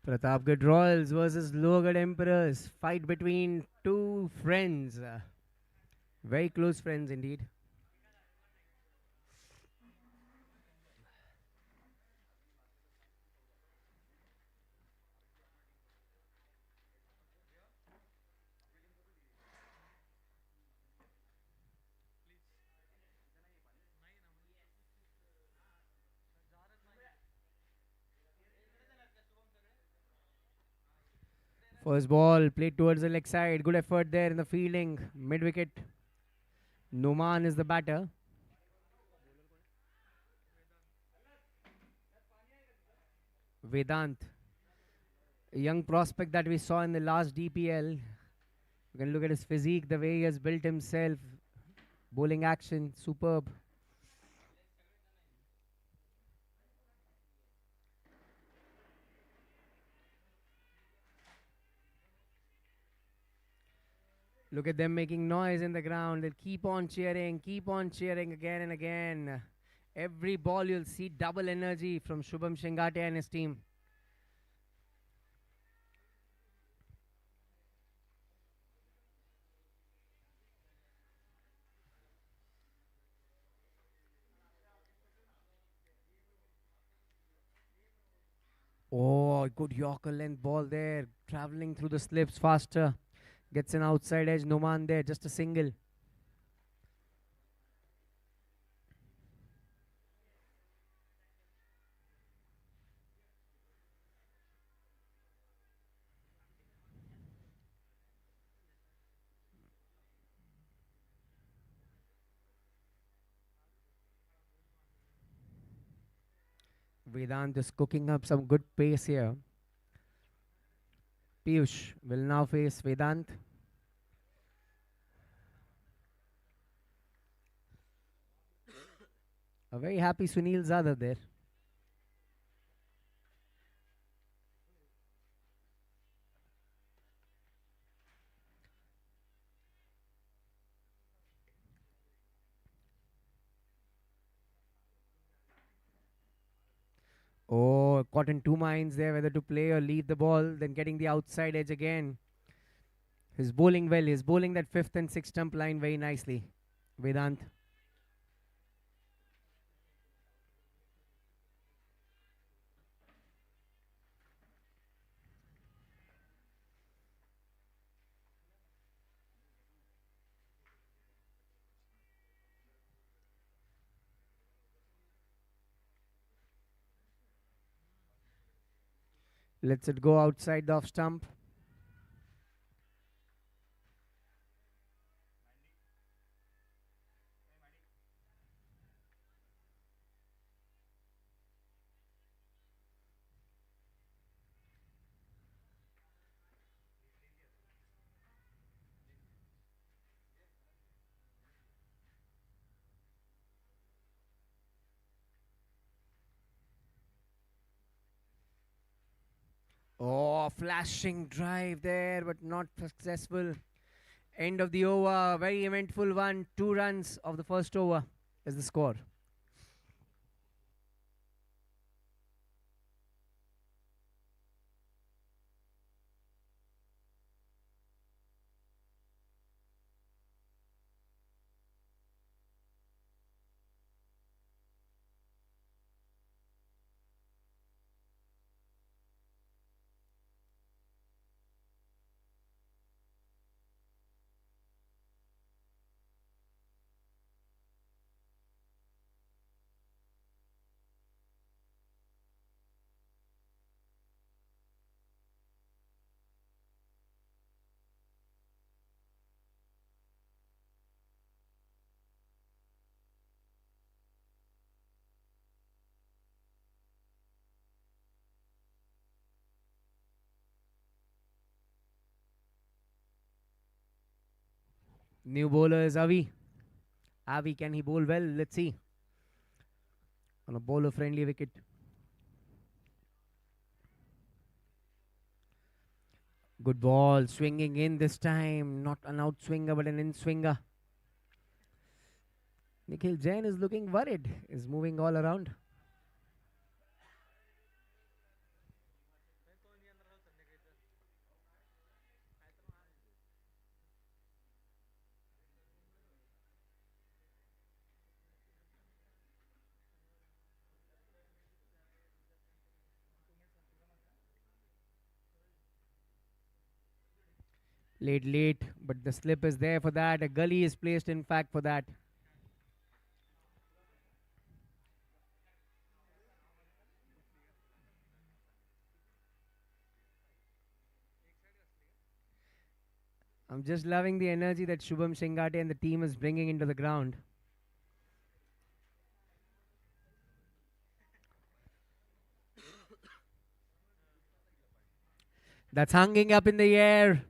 Pratapgad Royals versus LOHAGAD Emperors. Fight between two friends. Very close friends indeed. First ball played towards the leg side. Good effort there in the fielding. Mid wicket. Numan is the batter. Vedant, a young prospect that we saw in the last DPL. You can look at his physique, the way he has built himself. Bowling action, superb. Look at them making noise in the ground. They'll keep on cheering again and again. Every ball you'll see double energy from Shubham Shingate and his team. Oh, good Yorker length ball there. Traveling through the slips faster. Gets an outside edge. Noman there. Just a single. Vedant is cooking up some good pace here. Piyush will now face Vedant. A very happy Sunil Zada there. Oh, caught in two minds there whether to play or leave the ball, then getting the outside edge again. He's bowling well. He's bowling that fifth and sixth stump line very nicely. Vedant. Lets it go outside the off stump. Oh, flashing drive there, but not successful. End of the over. Very eventful one. 2 runs of the first over is the score. New bowler is Avi. Avi, can he bowl well? Let's see. On a bowler friendly wicket. Good ball. Swinging in this time. Not an out swinger, but an in swinger. Nikhil Jain is looking worried. Is moving all around. Late, but the slip is there for that. A gully is placed, in fact, for that. I'm just loving the energy that Shubham Shingate and the team is bringing into the ground. That's hanging up in the air.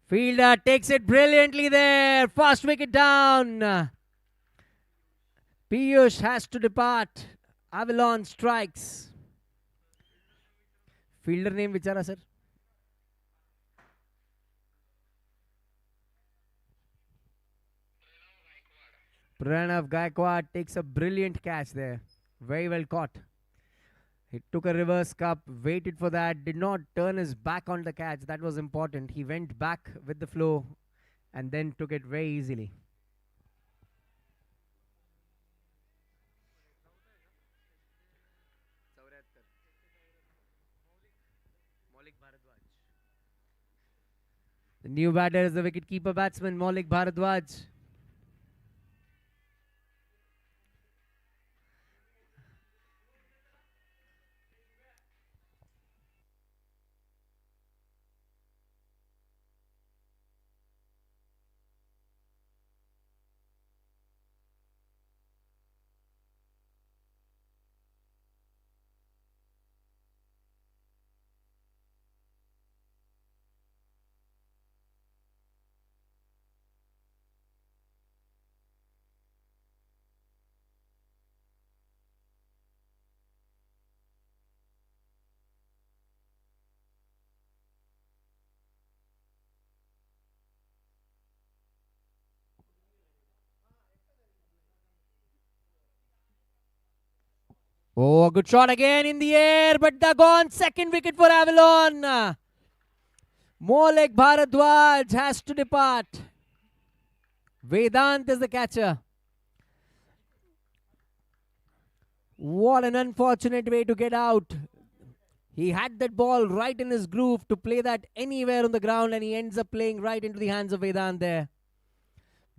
Fielder takes it brilliantly there. Fast wicket down. Piyush has to depart. Avalon strikes. Fielder name vichara sir. Pranav Gaikwad takes a brilliant catch there. Very well caught. He took a reverse cup, waited for that, did not turn his back on the catch. That was important. He went back with the flow and then took it very easily. The new batter is the wicketkeeper batsman, Maulik Bharadwaj. Oh, a good shot again in the air, but they're gone. Second wicket for Avalon. Maulik Bharadwaj has to depart. Vedant is the catcher. What an unfortunate way to get out. He had that ball right in his groove to play that anywhere on the ground, and he ends up playing right into the hands of Vedant there.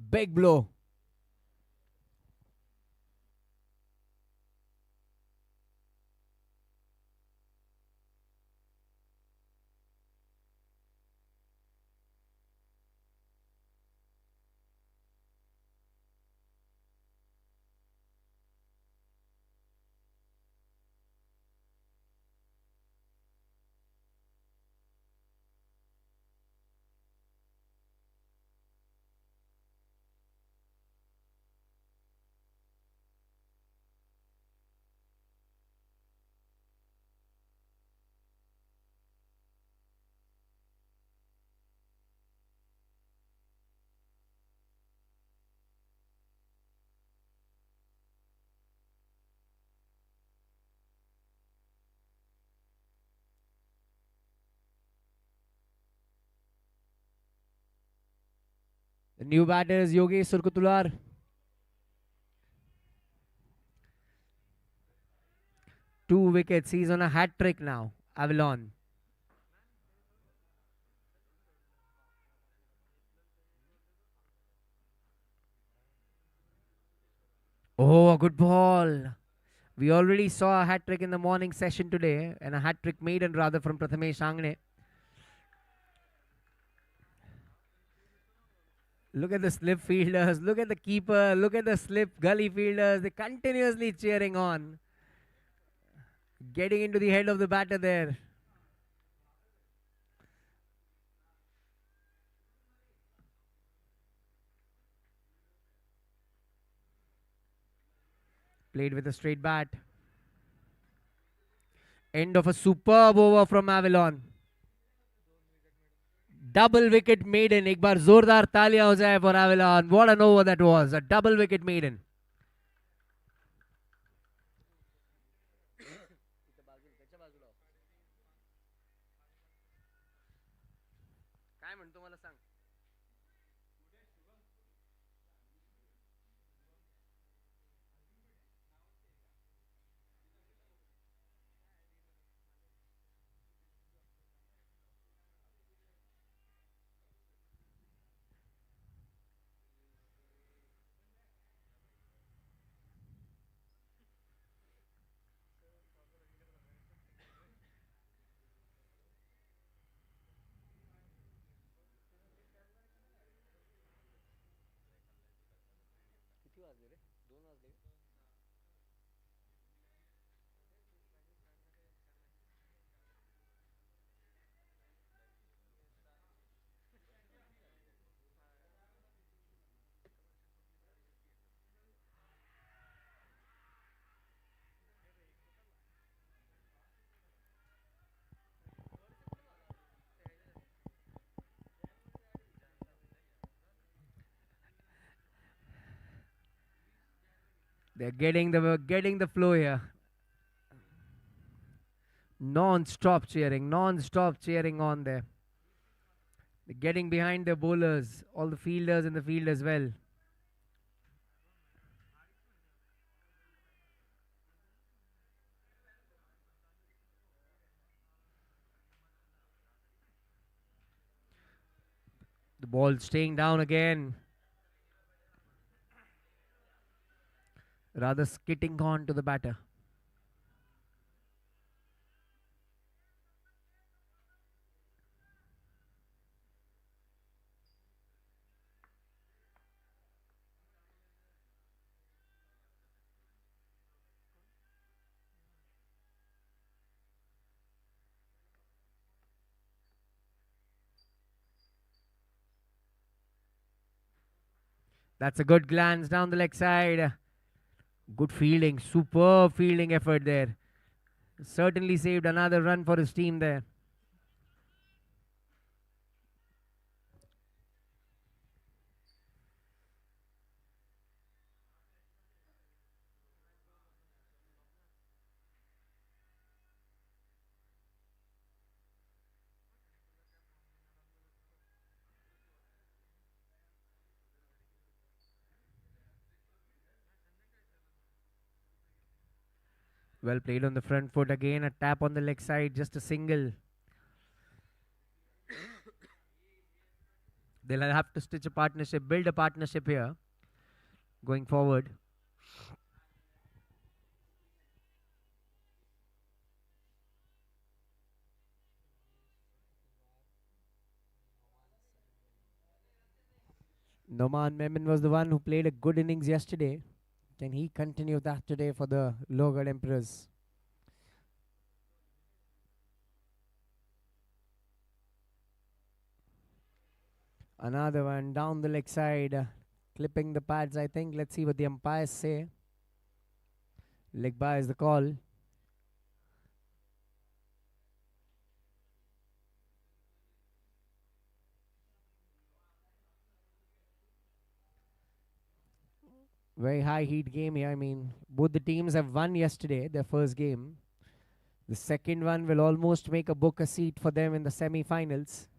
Big blow. The new batter is Yogesh Surkutular. Two wickets. He's on a hat trick now. Avalon. Oh, a good ball. We already saw a hat trick in the morning session today, and a hat trick maiden rather from Prathamesh Angne. Look at the slip fielders, look at the keeper, look at the slip gully fielders. They're continuously cheering on. Getting into the head of the batter there. Played with a straight bat. End of a superb over from Avalon. Double wicket maiden. एक बार जोरदार तालियां हो जाए for Avalon. What an over that was. A double wicket maiden. काय म्हणतो मला सांग. They're getting the flow here. Non-stop cheering on there. They're getting behind their bowlers, all the fielders in the field as well. The ball staying down again. Rather skitting on to the batter. That's a good glance down the leg side. Good fielding, superb fielding effort there. Certainly saved another run for his team there. Well played on the front foot again. A tap on the leg side, just a single. They'll have to stitch a partnership, build a partnership here going forward. Noman Memon was the one who played a good innings yesterday. Can he continue that today for the LOHAGAD Emperors? Another one down the leg side, clipping the pads, I think. Let's see what the umpires say. Leg by is the call. Very high heat game here. I mean, both the teams have won yesterday, their first game. The second one will almost make book a seat for them in the semi-finals.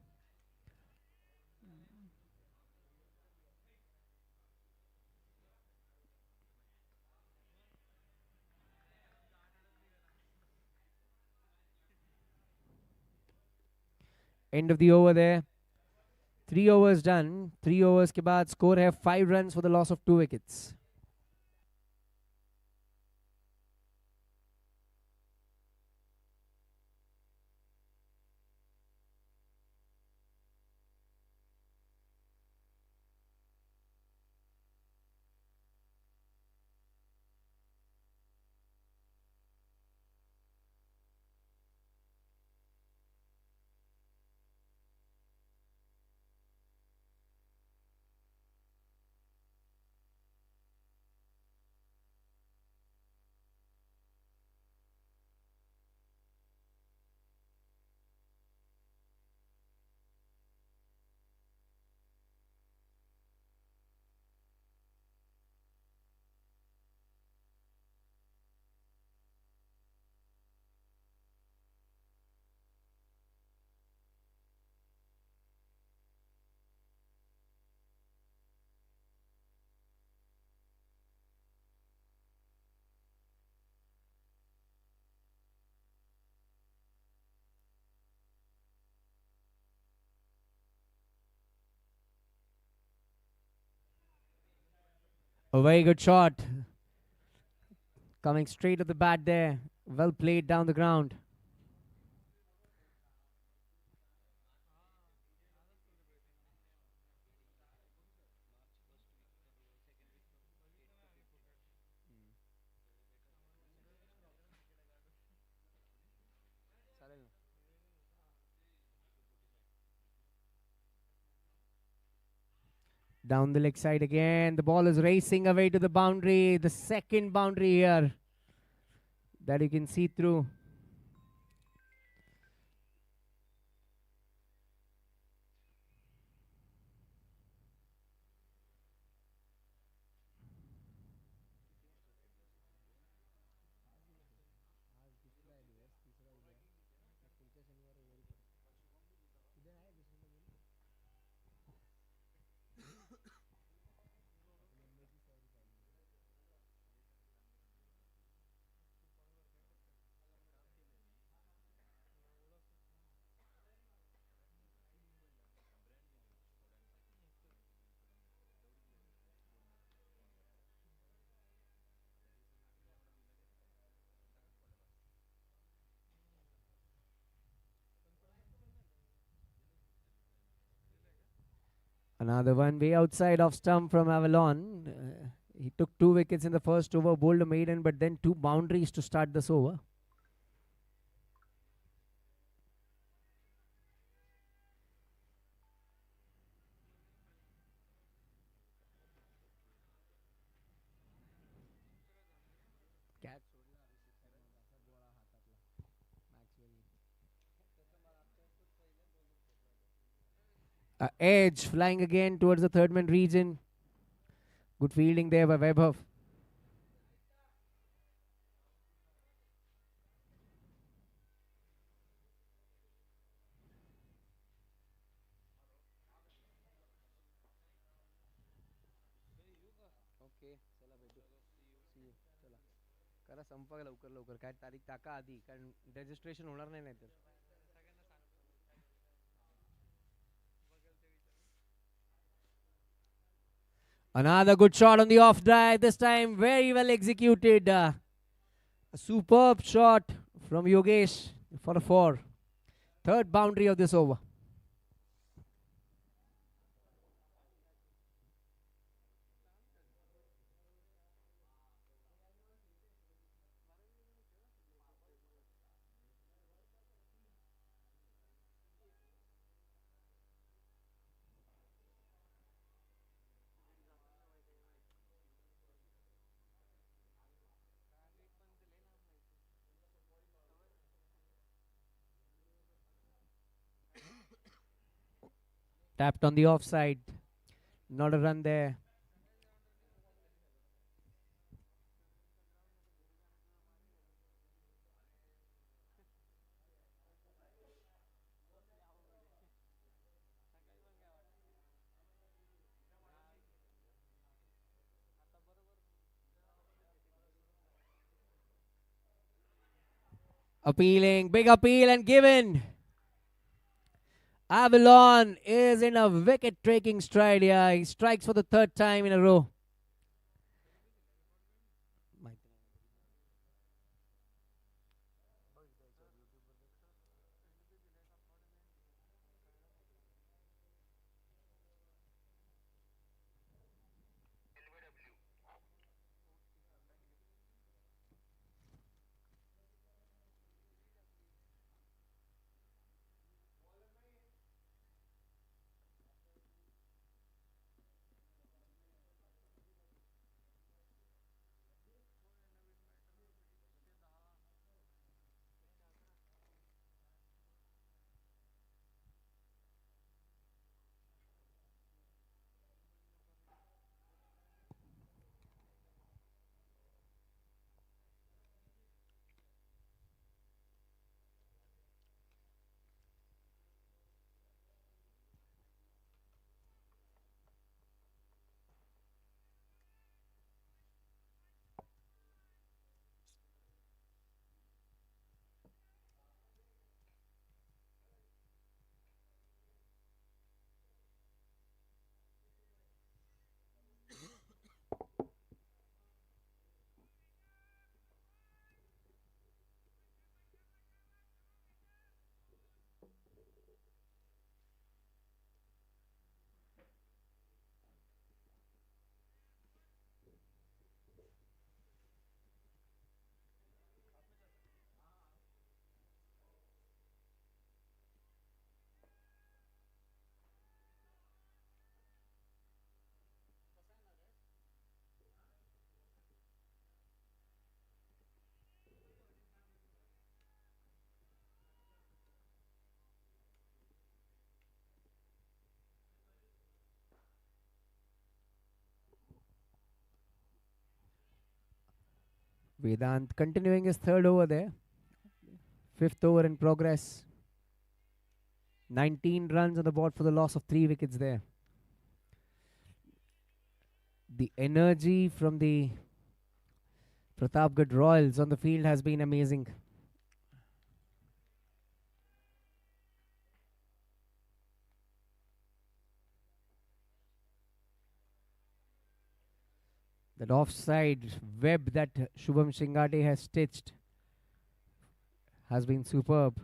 End of the over there. 3 overs done. 3 overs के बाद score है 5 runs for the loss of 2 wickets. A very good shot. Coming straight at the bat there. Well played down the ground. Down the leg side again. The ball is racing away to the boundary. The second boundary here that you can see through. Another one way outside off stump from Avalon. He took 2 wickets in the first over, bowled a maiden, but then 2 boundaries to start this over. Edge flying again towards the third man region. Good fielding there by Vaibhav. करा संपा लवकर लवकर काय तारीख टाका आधी कारण registration होणार नाही नाहीतर. Another good shot on the off drive, this time very well executed. A superb shot from Yogesh for a 4. Third boundary of this over. Tapped on the offside. Not a run there. Appealing, big appeal and given. Avalon is in a wicket-taking stride here. He strikes for the 3rd time in a row. Vedant continuing his 3rd over there. 5th over in progress. 19 runs on the board for the loss of 3 wickets there. The energy from the Pratapgad Royals on the field has been amazing. That offside web that Shubham Shingade has stitched has been superb.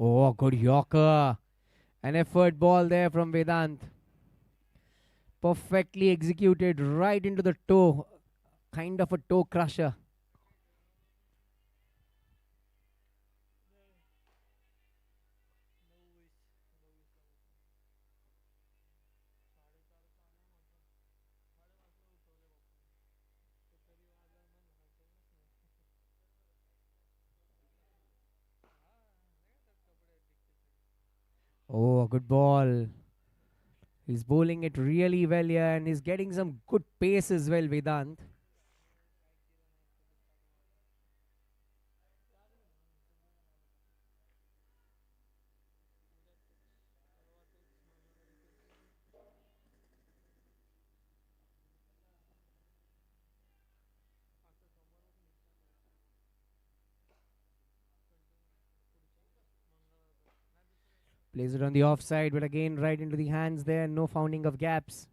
Oh, good Yorker. An effort ball there from Vedant. Perfectly executed right into the toe. Kind of a toe crusher. Oh, a good ball. He's bowling it really well here and he's getting some good pace as well, Vedant. Plays it on the offside, but again right into the hands there. No founding of gaps.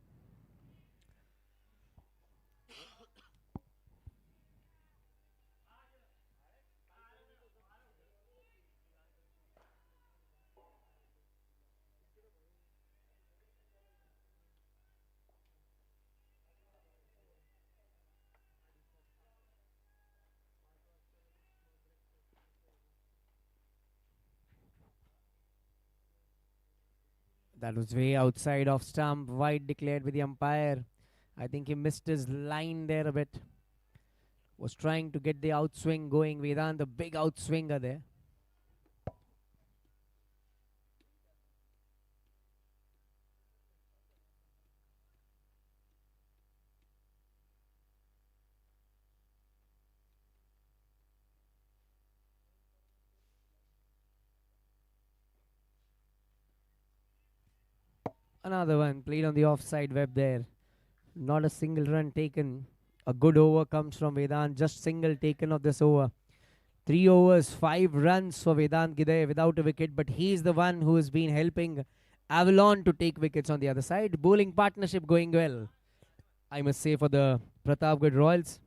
That was way outside off stump. Wide declared with the umpire. I think he missed his line there a bit. Was trying to get the outswing going. Vedant, the big outswinger there. Another one played on the offside web there. Not a single run taken. A good over comes from Vedant. Just single taken of this over. 3 overs, 5 runs for Vedant Gidey without a wicket, but he's the one who has been helping Avalon to take wickets on the other side. Bowling partnership going well, I must say, for the Pratapgad Royals.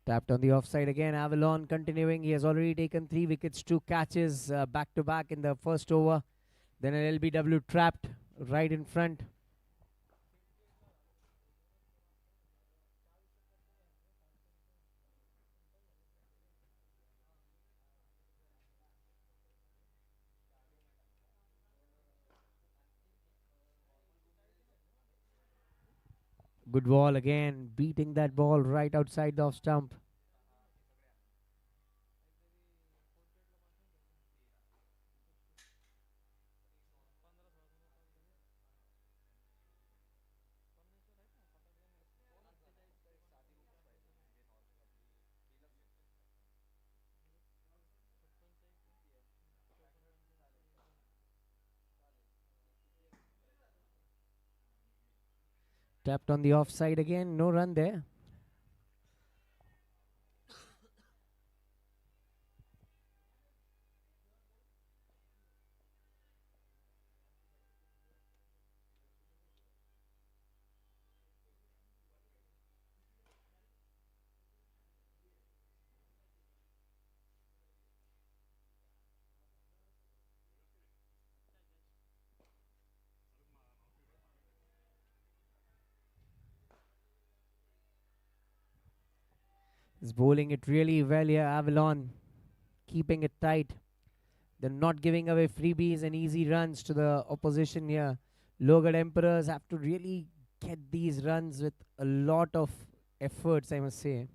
Tapped on the offside again. Avalon continuing. He has already taken 3 wickets, 2 catches back to back in the first over. Then an LBW trapped right in front. Good ball again, beating that ball right outside the off stump. Tapped on the offside again, no run there. Is bowling it really well here, Avalon. Keeping it tight. They're not giving away freebies and easy runs to the opposition here. LOHAGAD Emperors have to really get these runs with a lot of efforts, I must say.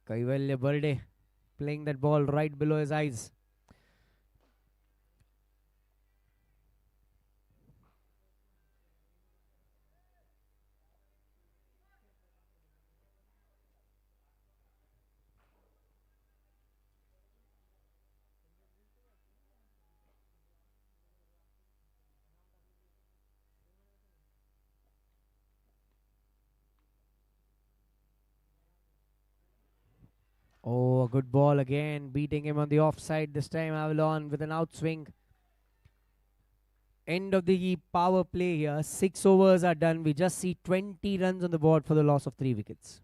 Kaivalya Birde playing that ball right below his eyes. Oh, a good ball again, beating him on the offside this time. Avalon with an outswing. End of the power play here. 6 overs are done. We just see 20 runs on the board for the loss of 3 wickets.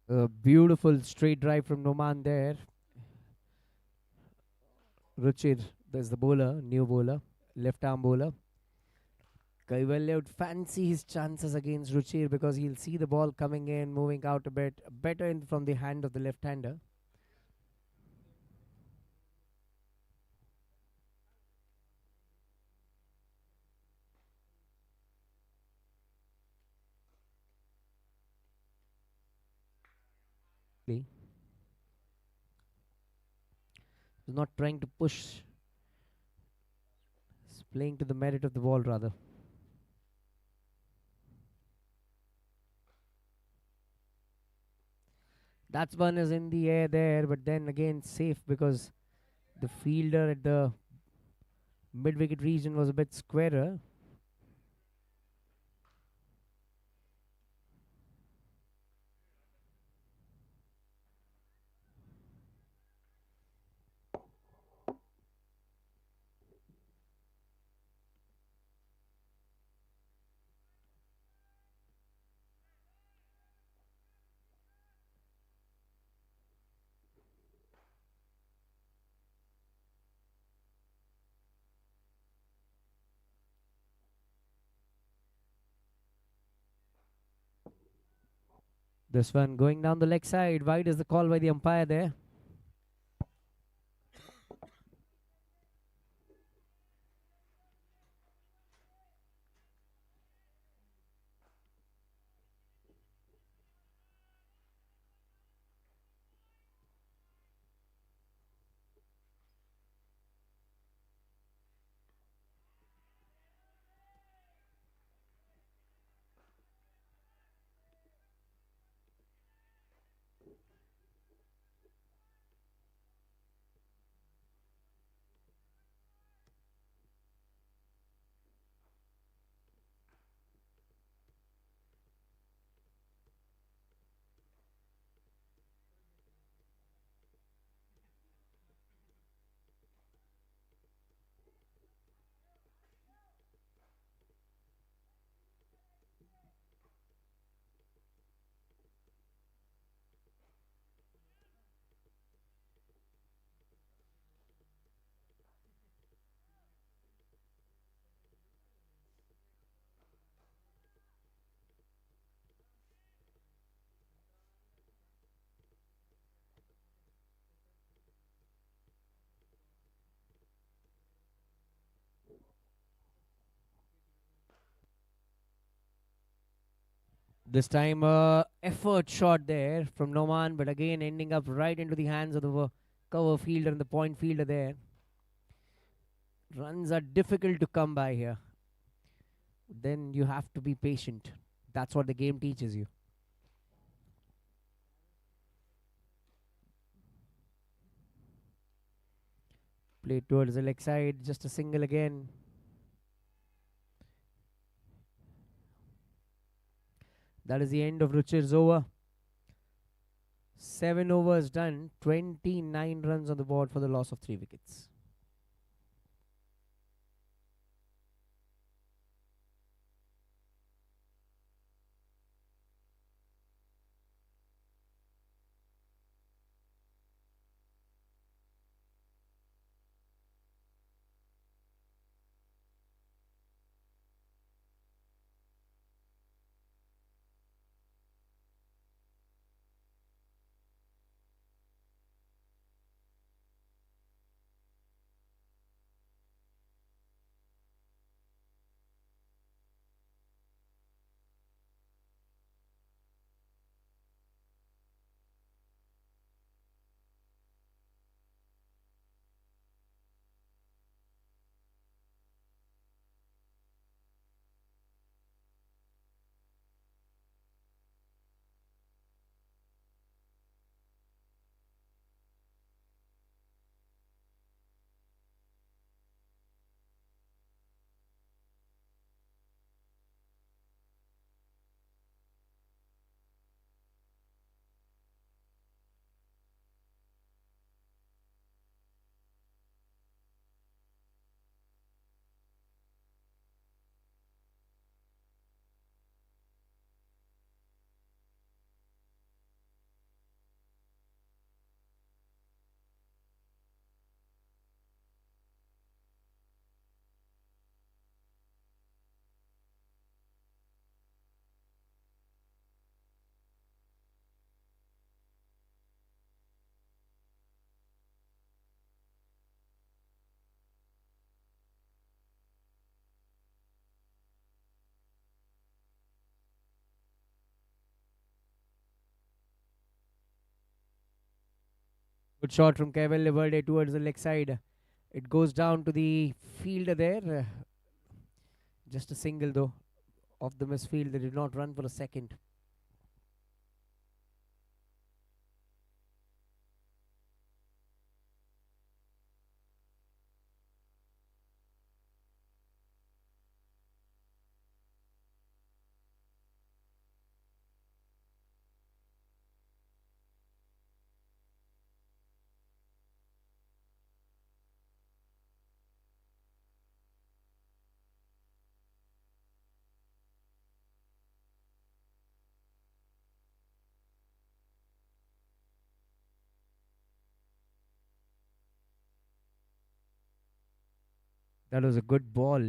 A beautiful straight drive from Noman there. Ruchir, there's the bowler, new bowler, left arm bowler. Kaivalya would fancy his chances against Ruchir because he'll see the ball coming in, moving out a bit, better in from the hand of the left-hander. He's not trying to push. He's playing to the merit of the ball rather. That's one is in the air there, but then again safe because the fielder at the mid-wicket region was a bit squarer. This one going down the leg side. Wide is the call by the umpire there. This time, effort shot there from Noman, but again ending up right into the hands of the cover fielder and the point fielder there. Runs are difficult to come by here. Then you have to be patient. That's what the game teaches you. Played towards the leg side, just a single again. That is the end of Ruchir's over. 7 overs done, 29 runs on the board for the loss of 3 wickets. Good shot from Kevin Leverde towards the leg side. It goes down to the fielder there. Just a single though of the misfield. They did not run for a second. That was a good ball.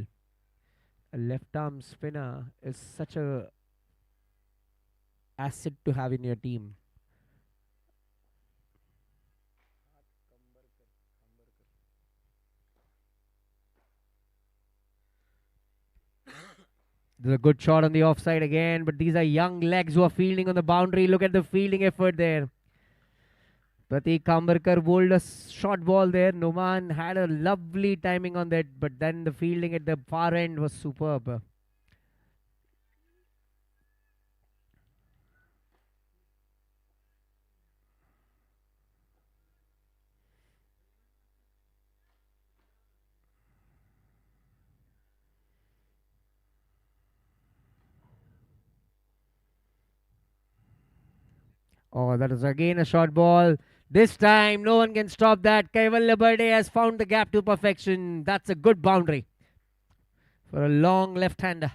A left arm spinner is such a asset to have in your team. There's a good shot on the offside again, but these are young legs who are fielding on the boundary. Look at the fielding effort there. Pratik Kambarkar bowled a short ball there. Numan had a lovely timing on that, but then the fielding at the far end was superb. Oh, that is again a short ball. This time, no one can stop that. Kaival Laberde has found the gap to perfection. That's a good boundary for a long left-hander.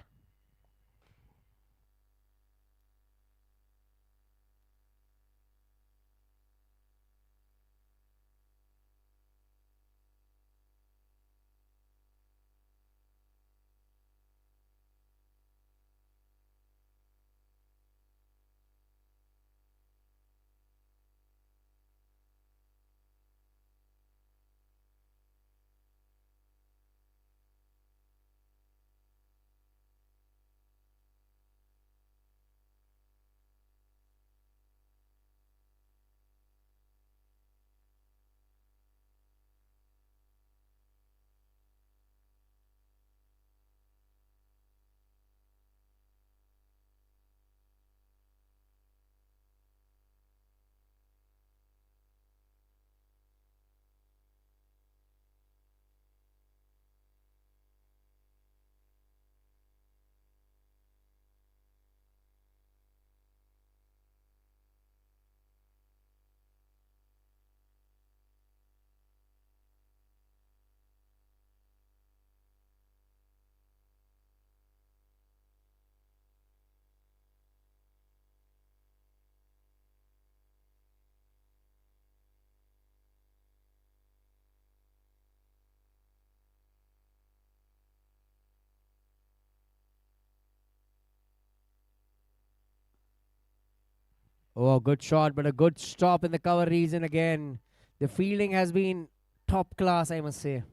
Oh, good shot, but a good stop in the cover region again. The fielding has been top class, I must say.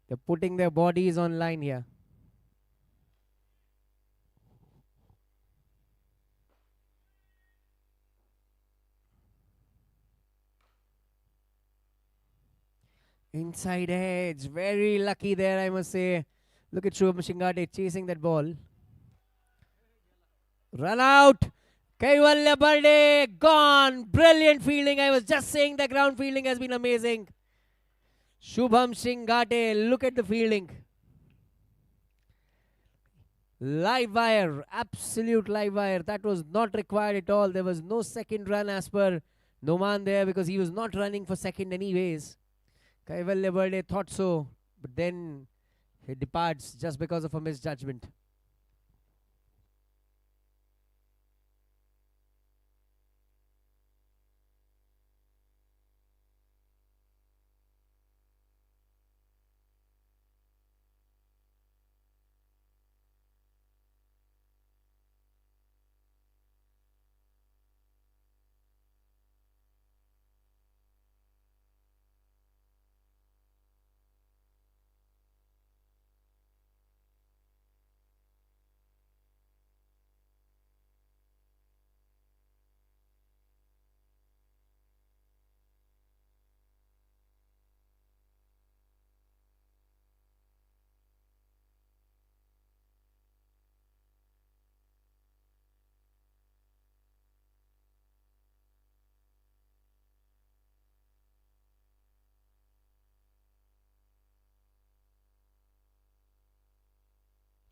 They're putting their bodies on line here. Inside edge. Very lucky there, I must say. Look at Shubham Shingate chasing that ball. Run out. Kaivalya Balde gone. Brilliant fielding. I was just saying the ground fielding has been amazing. Shubham Shingate, look at the fielding. Live wire, absolute live wire. That was not required at all. There was no second run as per Noman there because he was not running for second anyways. Kaivalya Balde thought so, but then he departs just because of a misjudgment.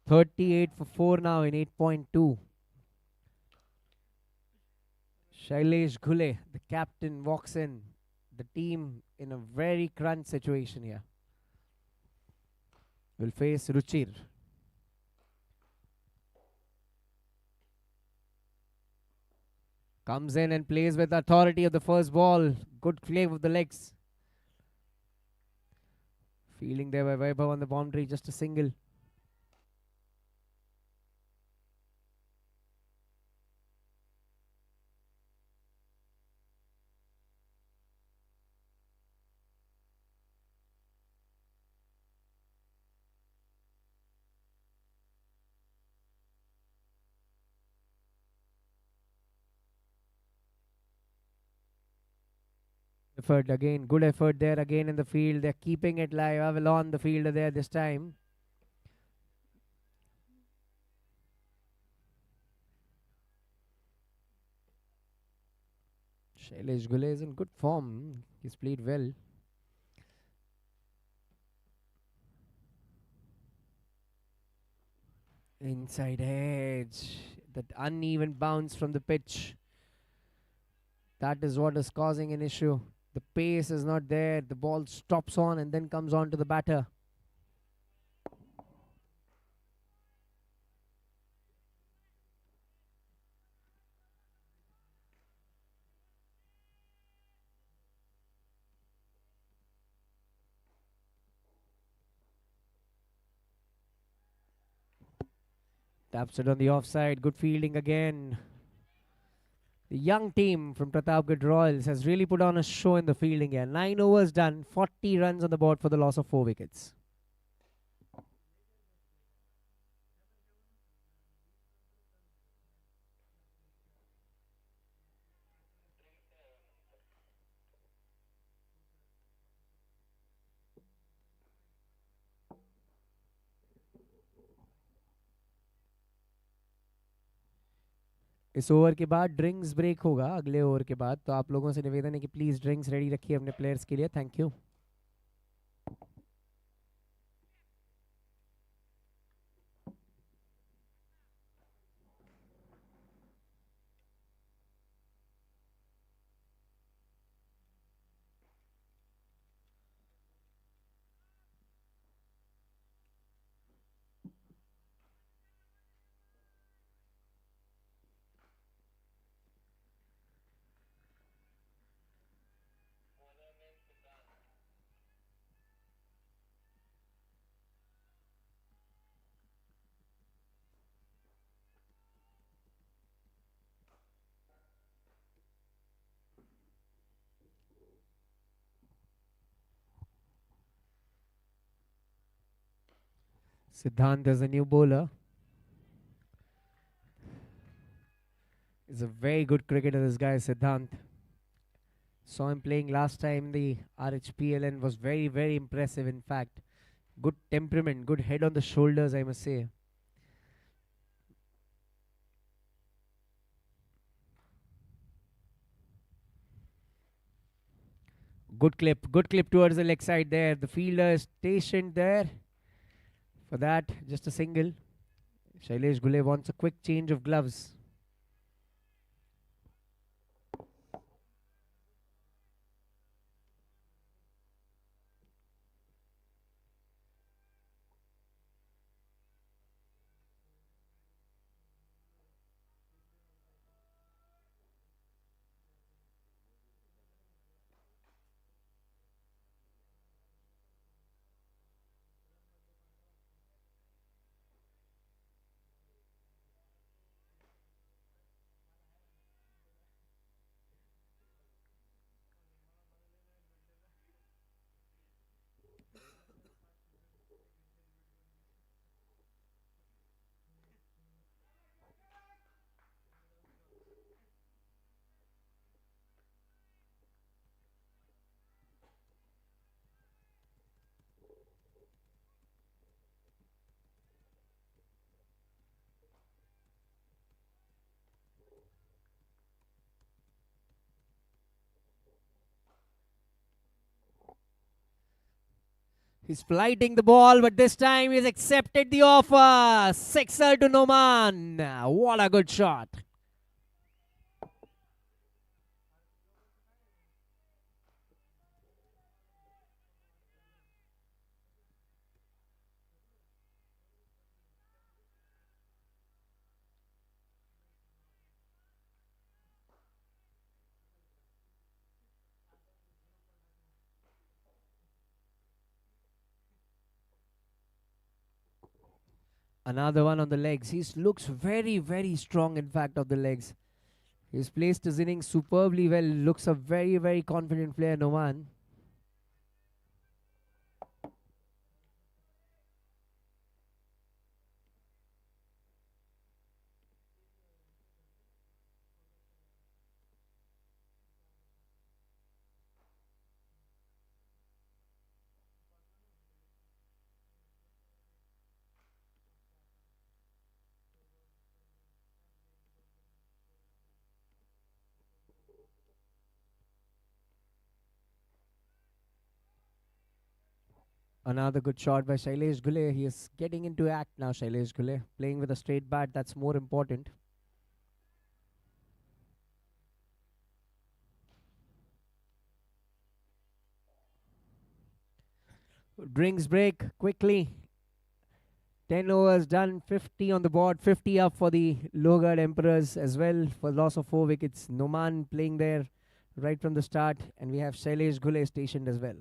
.38 for 4 now in 8.2. Shailesh Ghule, the captain, walks in. The team in a very crunch situation here. Will face Ruchir. Comes in and plays with authority of the first ball. Good play with the legs. Fielding there by Vaibhav on the boundary, just a single. Effort again, good effort there again in the field. They're keeping it live. Avalon, the fielder there this time. Shailesh Ghule is in good form. He's played well. Inside edge. That uneven bounce from the pitch. That is what is causing an issue. The pace is not there. The ball stops on and then comes on to the batter. Taps it on the offside. Good fielding again. The young team from Pratapgad Royals has really put on a show in the fielding here. 9 overs done, 40 runs on the board for the loss of 4 wickets. इस over के बाद drinks break होगा अगले over के बाद, तो आप लोगों से निवेदन है कि प्लीज़ ड्रिंक्स रेडी रखिए अपने प्लेयर्स के लिए. Thank you. Siddhant is a new bowler. He's a very good cricketer, this guy, Siddhant. Saw him playing last time the RHPL and was very, very impressive, in fact. Good temperament, good head on the shoulders, I must say. Good clip towards the leg side there. The fielder is stationed there. For that, just a single. Shailesh Gule wants a quick change of gloves. He's flighting the ball, but this time he's accepted the offer. Sixer to Noman. What a good shot. Another one on the legs. He looks very, very strong, in fact, of the legs. He's placed his innings superbly well. Looks a very, very confident player, Noman. Another good shot by Shailesh Gule. He is getting into act now, Shailesh Gule. Playing with a straight bat, that's more important. Drinks break quickly. 10 overs done, 50 on the board, 50 up for the LOHAGAD Emperors as well for loss of 4 wickets. Noman playing there right from the start, and we have Shailesh Gule stationed as well.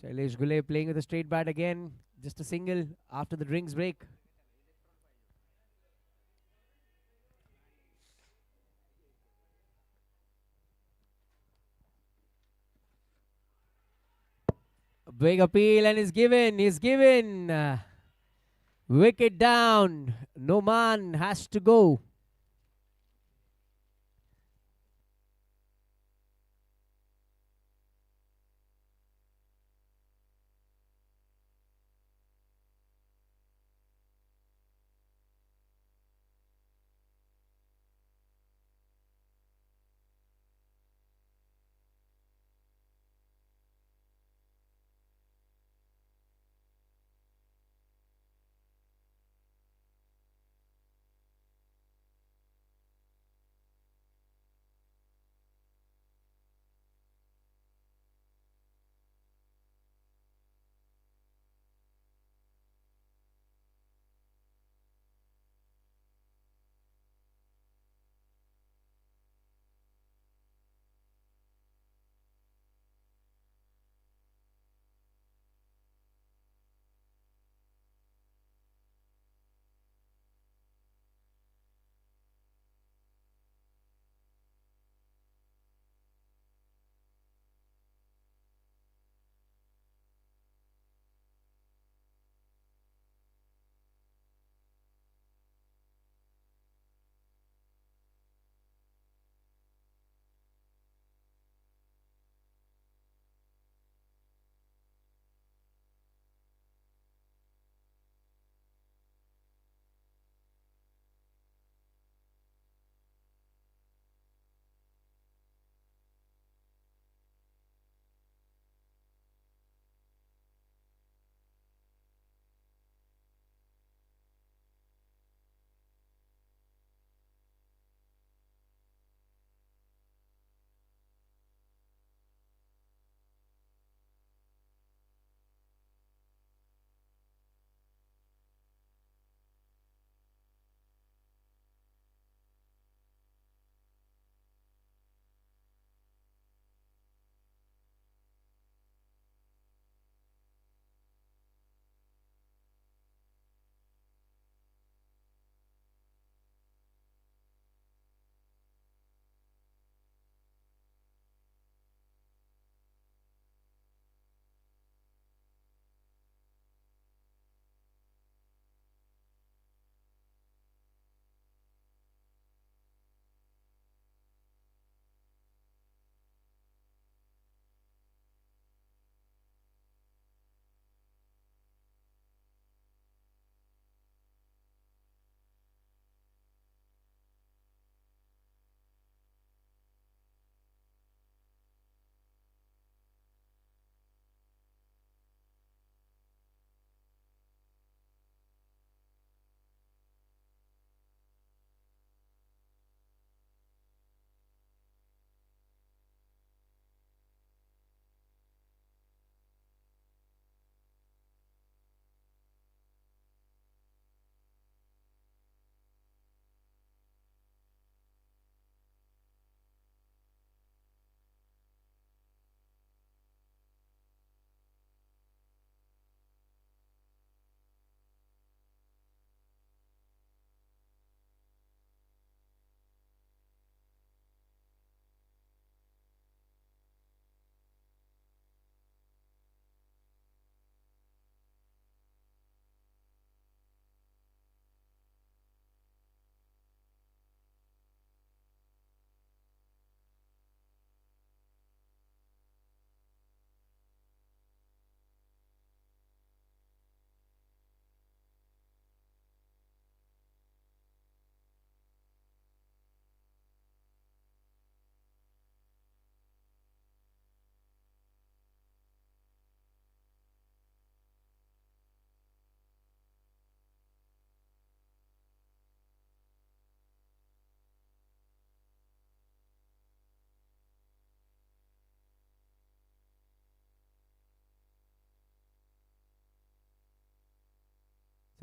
Shailesh Gule playing with a straight bat again. Just a single after the drinks break. A big appeal and is given. Is given. Wicket down. No man has to go.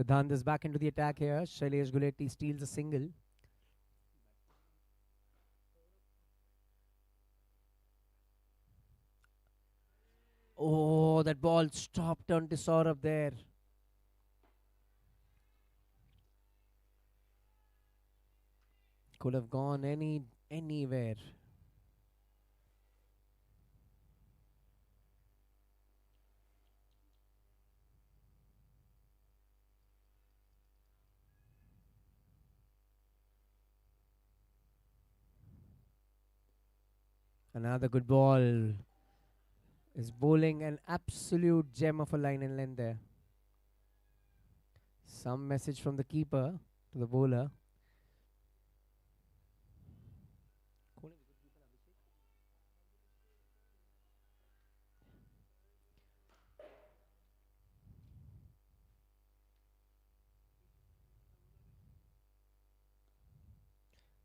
Siddhant is back into the attack here. Shailesh Guleti steals a single. Oh, Oh, that ball stopped onto Saurabh there. Could have gone anywhere. Another good ball. Is bowling an absolute gem of a line and length there. Some message from the keeper to the bowler.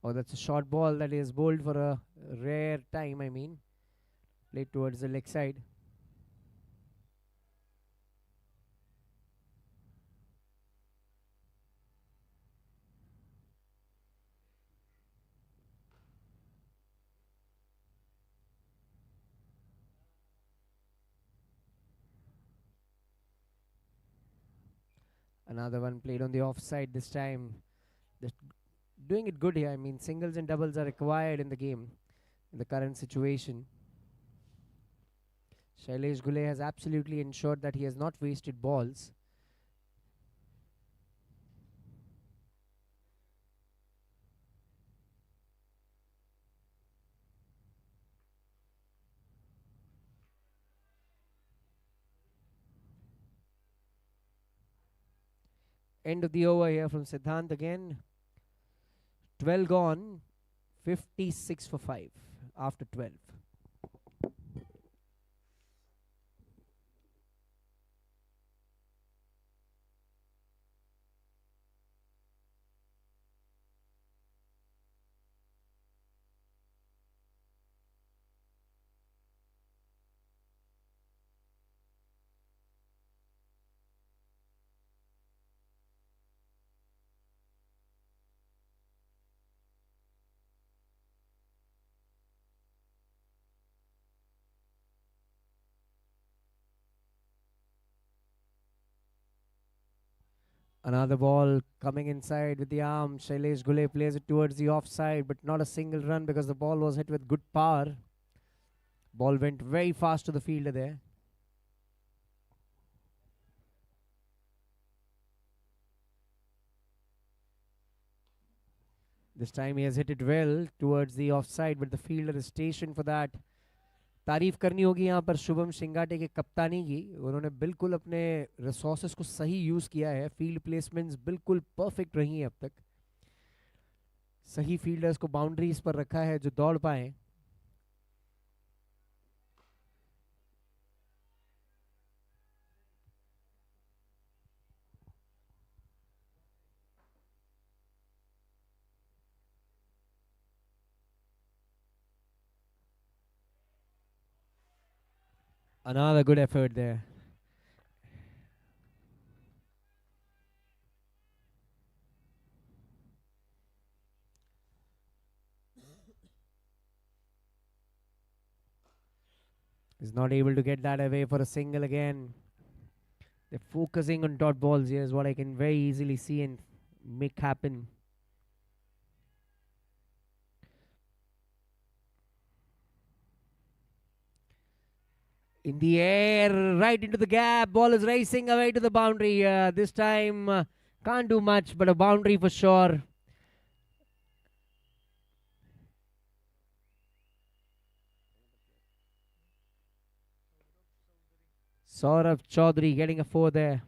Oh, that's a short ball that is bowled for a rare time, I mean. Played towards the leg side. Another one played on the offside this time. Just doing it good here. I mean, singles and doubles are required in the game in the current situation. Shailesh Gule has absolutely ensured that he has not wasted balls. End of the over here from Siddhant again. 12 gone, 56 for 5 after 12. Another ball coming inside with the arm. Shailesh Gule plays it towards the offside, but not a single run because the ball was hit with good power. Ball went very fast to the fielder there. This time he has hit it well towards the offside, but the fielder is stationed for that. तारीफ करनी होगी यहाँ पर शुभम शिंगाटे के कप्तानी की. उन्होंने बिल्कुल अपने रिसोर्सेस को सही यूज़ किया है. फील्ड प्लेसमेंट्स बिल्कुल परफेक्ट रही हैं अब तक. सही फील्डर्स को बाउंड्रीज पर रखा है जो दौड़ पाए. Another good effort there. Is not able to get that away for a single again. They're focusing on dot balls here is what I can very easily see and make happen. In the air, right into the gap. Ball is racing away to the boundary. This time, can't do much, but a boundary for sure. Saurabh Chaudhary getting a 4 there.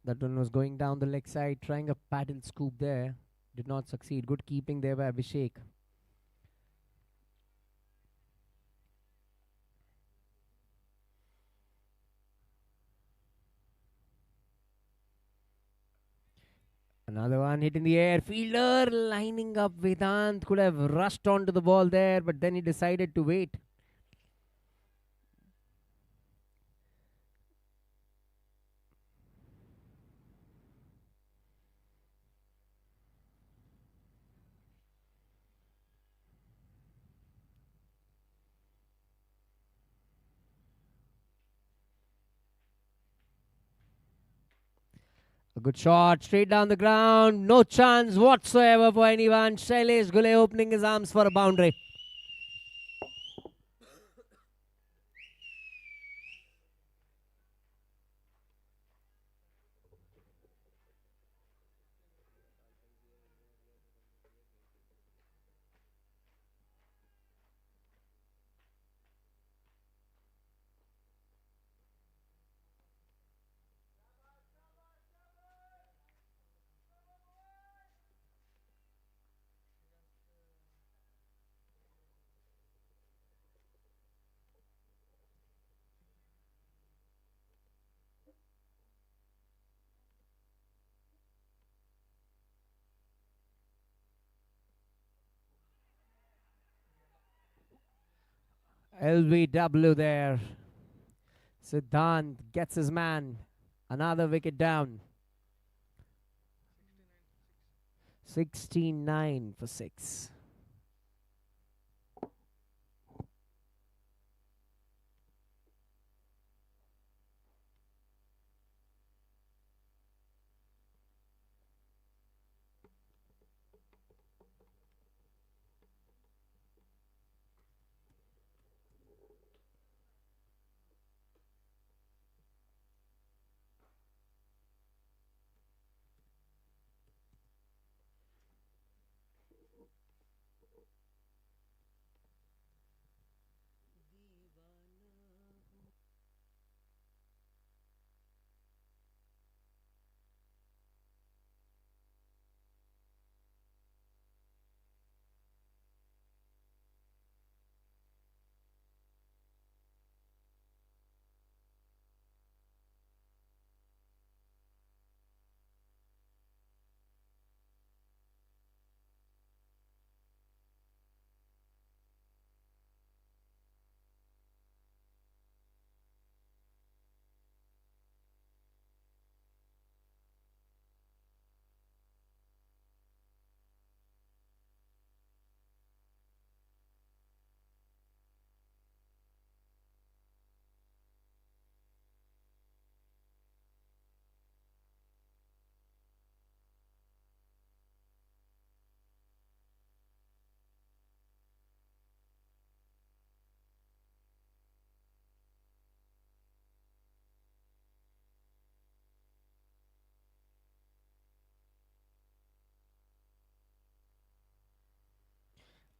That one was going down the leg side, trying a paddle scoop there. Did not succeed. Good keeping there by Abhishek. Another one hit in the air. Fielder lining up. Vedant could have rushed onto the ball there, but then he decided to wait. A good shot straight down the ground. No chance whatsoever for anyone. Shailesh Gule opening his arms for a boundary. LBW there. Siddhant gets his man. Another wicket down. 69 for 6.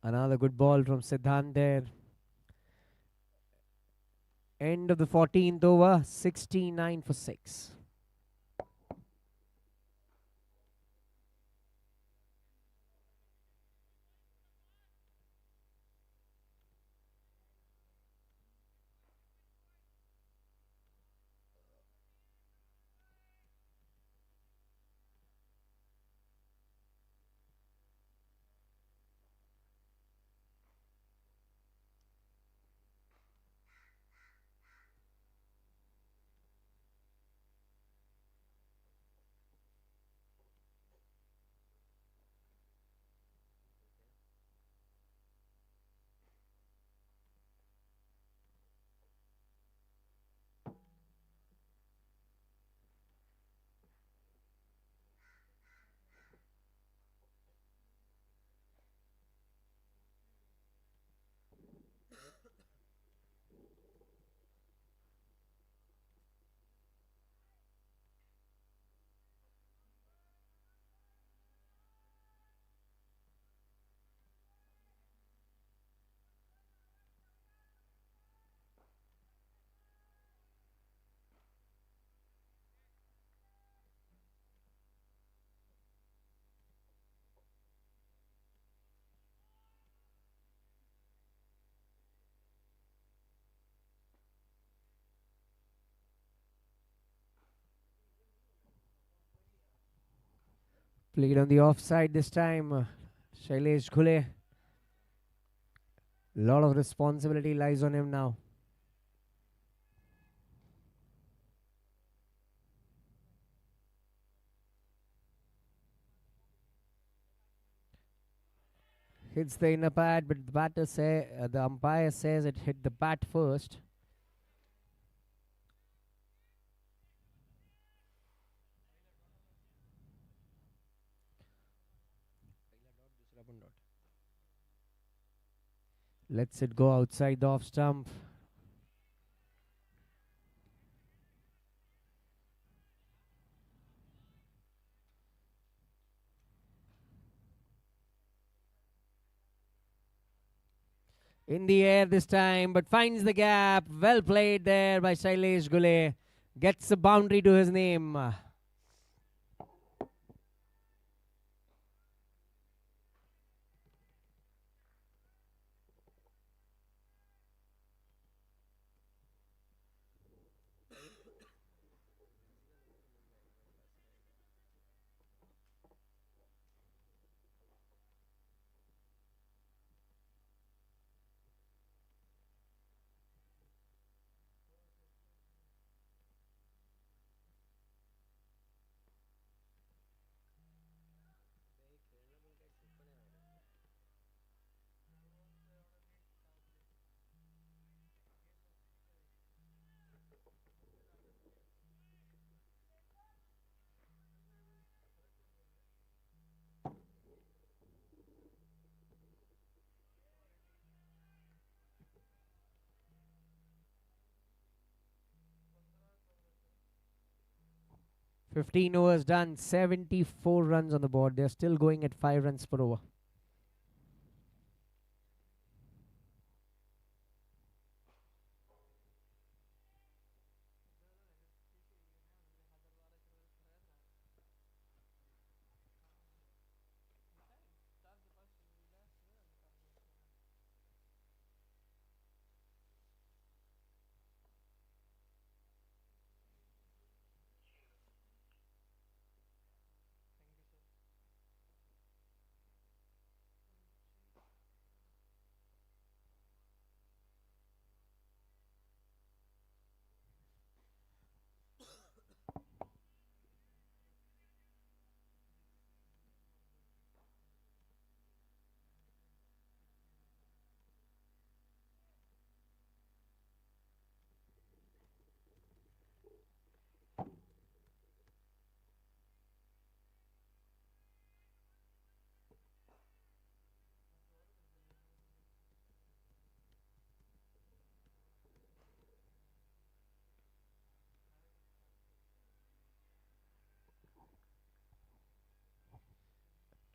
Another good ball from Siddhant there. End of the 14th over. 69 for 6. Played on the offside this time. Shailesh Ghule. Lot of responsibility lies on him now. Hits the inner pad, but the umpire says it hit the bat first. Lets it go outside the off stump. In the air this time, but finds the gap. Well played there by Shailesh Ghule. Gets a boundary to his name. 15 overs done, 74 runs on the board. They're still going at 5 runs per over.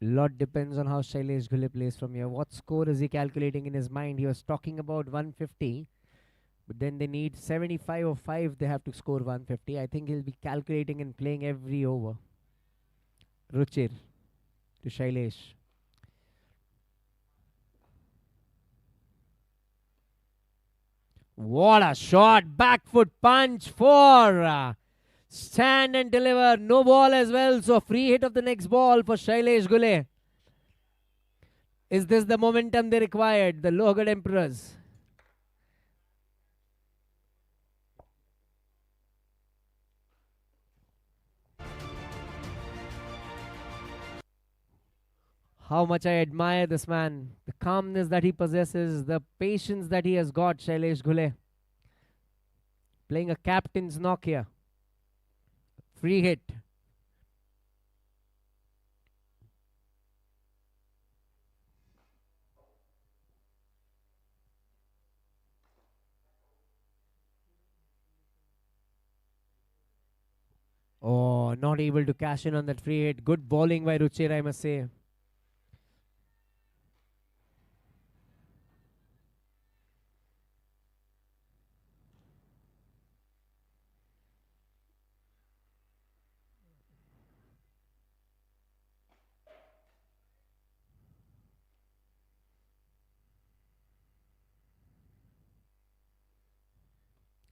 Lot depends on how Shailesh Ghule plays from here. What score is he calculating in his mind? He was talking about 150, but then they need 75 or 5. They have to score 150. I think he'll be calculating and playing every over. Ruchir to Shailesh. What a shot! Back foot punch for stand and deliver. No ball as well. So free hit of the next ball for Shailesh Ghule. Is this the momentum they required? The LOHAGAD Emperors. How much I admire this man. The calmness that he possesses. The patience that he has got, Shailesh Ghule. Playing a captain's knock here. Free hit. Oh, not able to cash in on that free hit. Good bowling by Ruchir, I must say.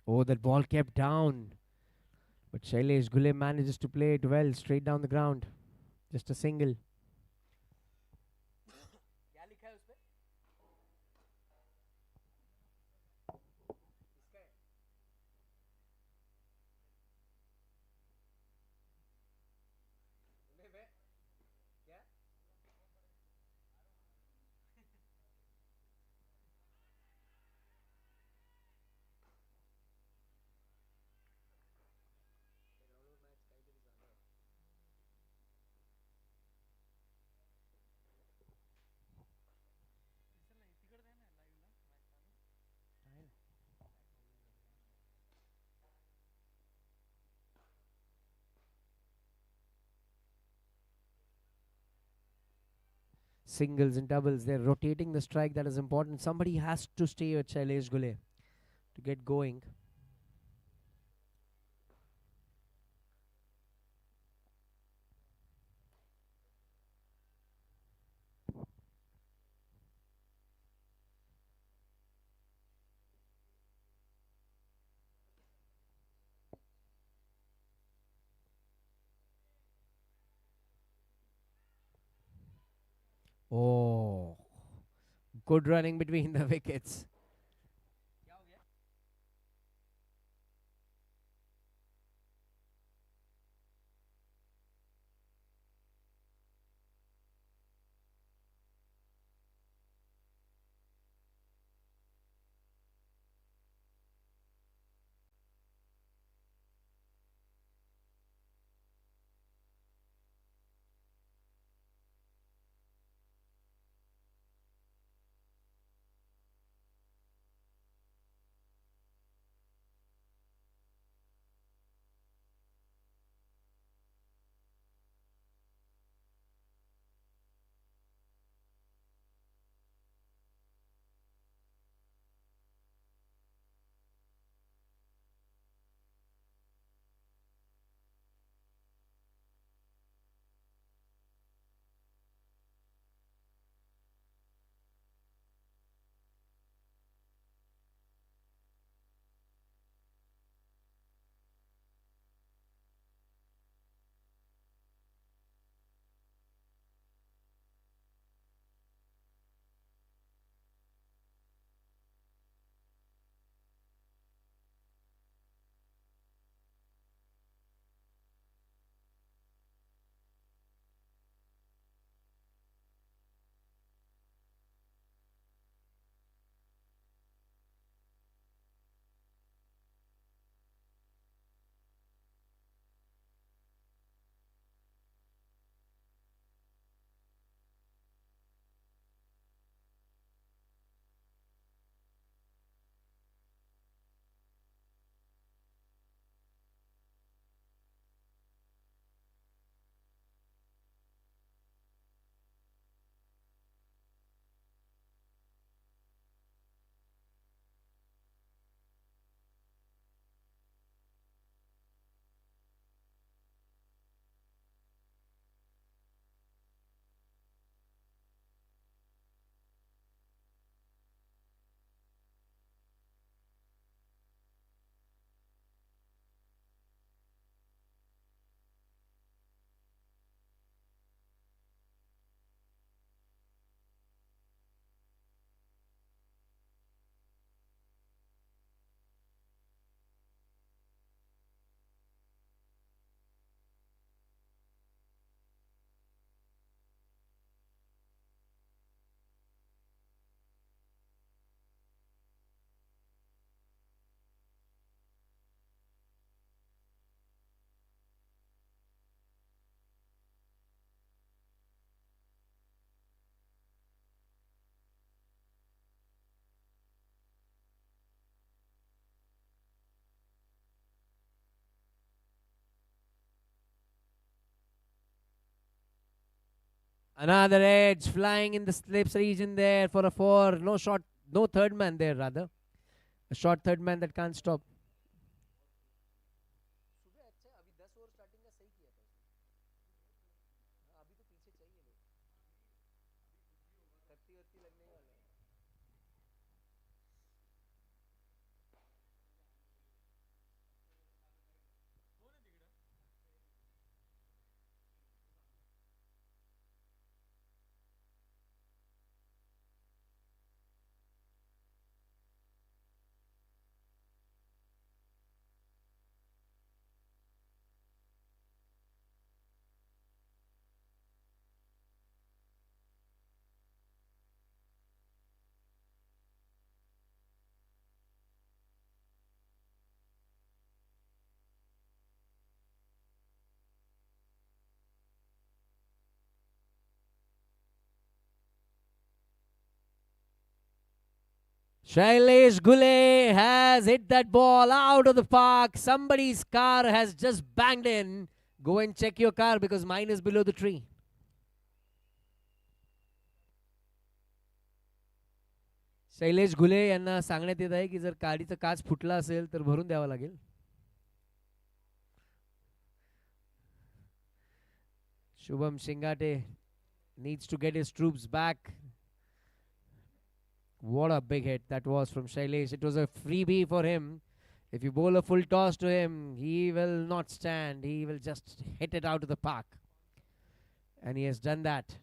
Oh, that ball kept down. But Shailesh Ghule manages to play it well, straight down the ground. Just a single. Singles and doubles, they're rotating the strike. That is important. Somebody has to stay with Shailesh Gule to get going. Oh, good running between the wickets. Another edge flying in the slips region there for a four. No shot, no third man there rather. A short third man that can't stop. Shailesh Gule has hit that ball out of the park. Somebody's car has just banged in. Go and check your car because mine is below the tree. Shailesh घुले यांना सांगण्यात येत आहे की जर गाडीचा काच फुटला असेल तर भरून द्यावा लागेल. Shubham Shingate needs to get his troops back. What a big hit that was from Shailesh. It was a freebie for him. If you bowl a full toss to him, he will not stand. He will just hit it out of the park. And he has done that.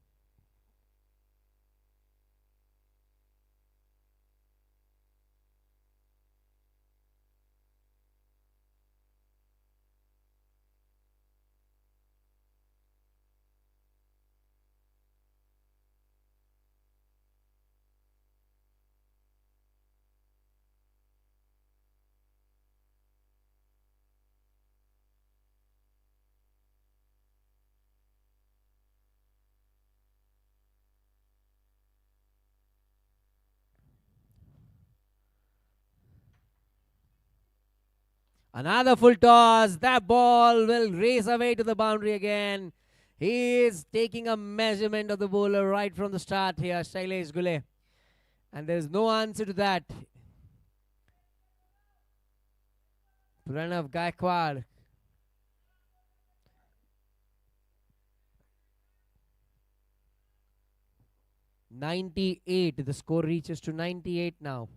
Another full toss. That ball will race away to the boundary again. He is taking a measurement of the bowler right from the start here, Shailesh Gule. And there is no answer to that. Pranav Gaikwad. "98." The score reaches to 98 now.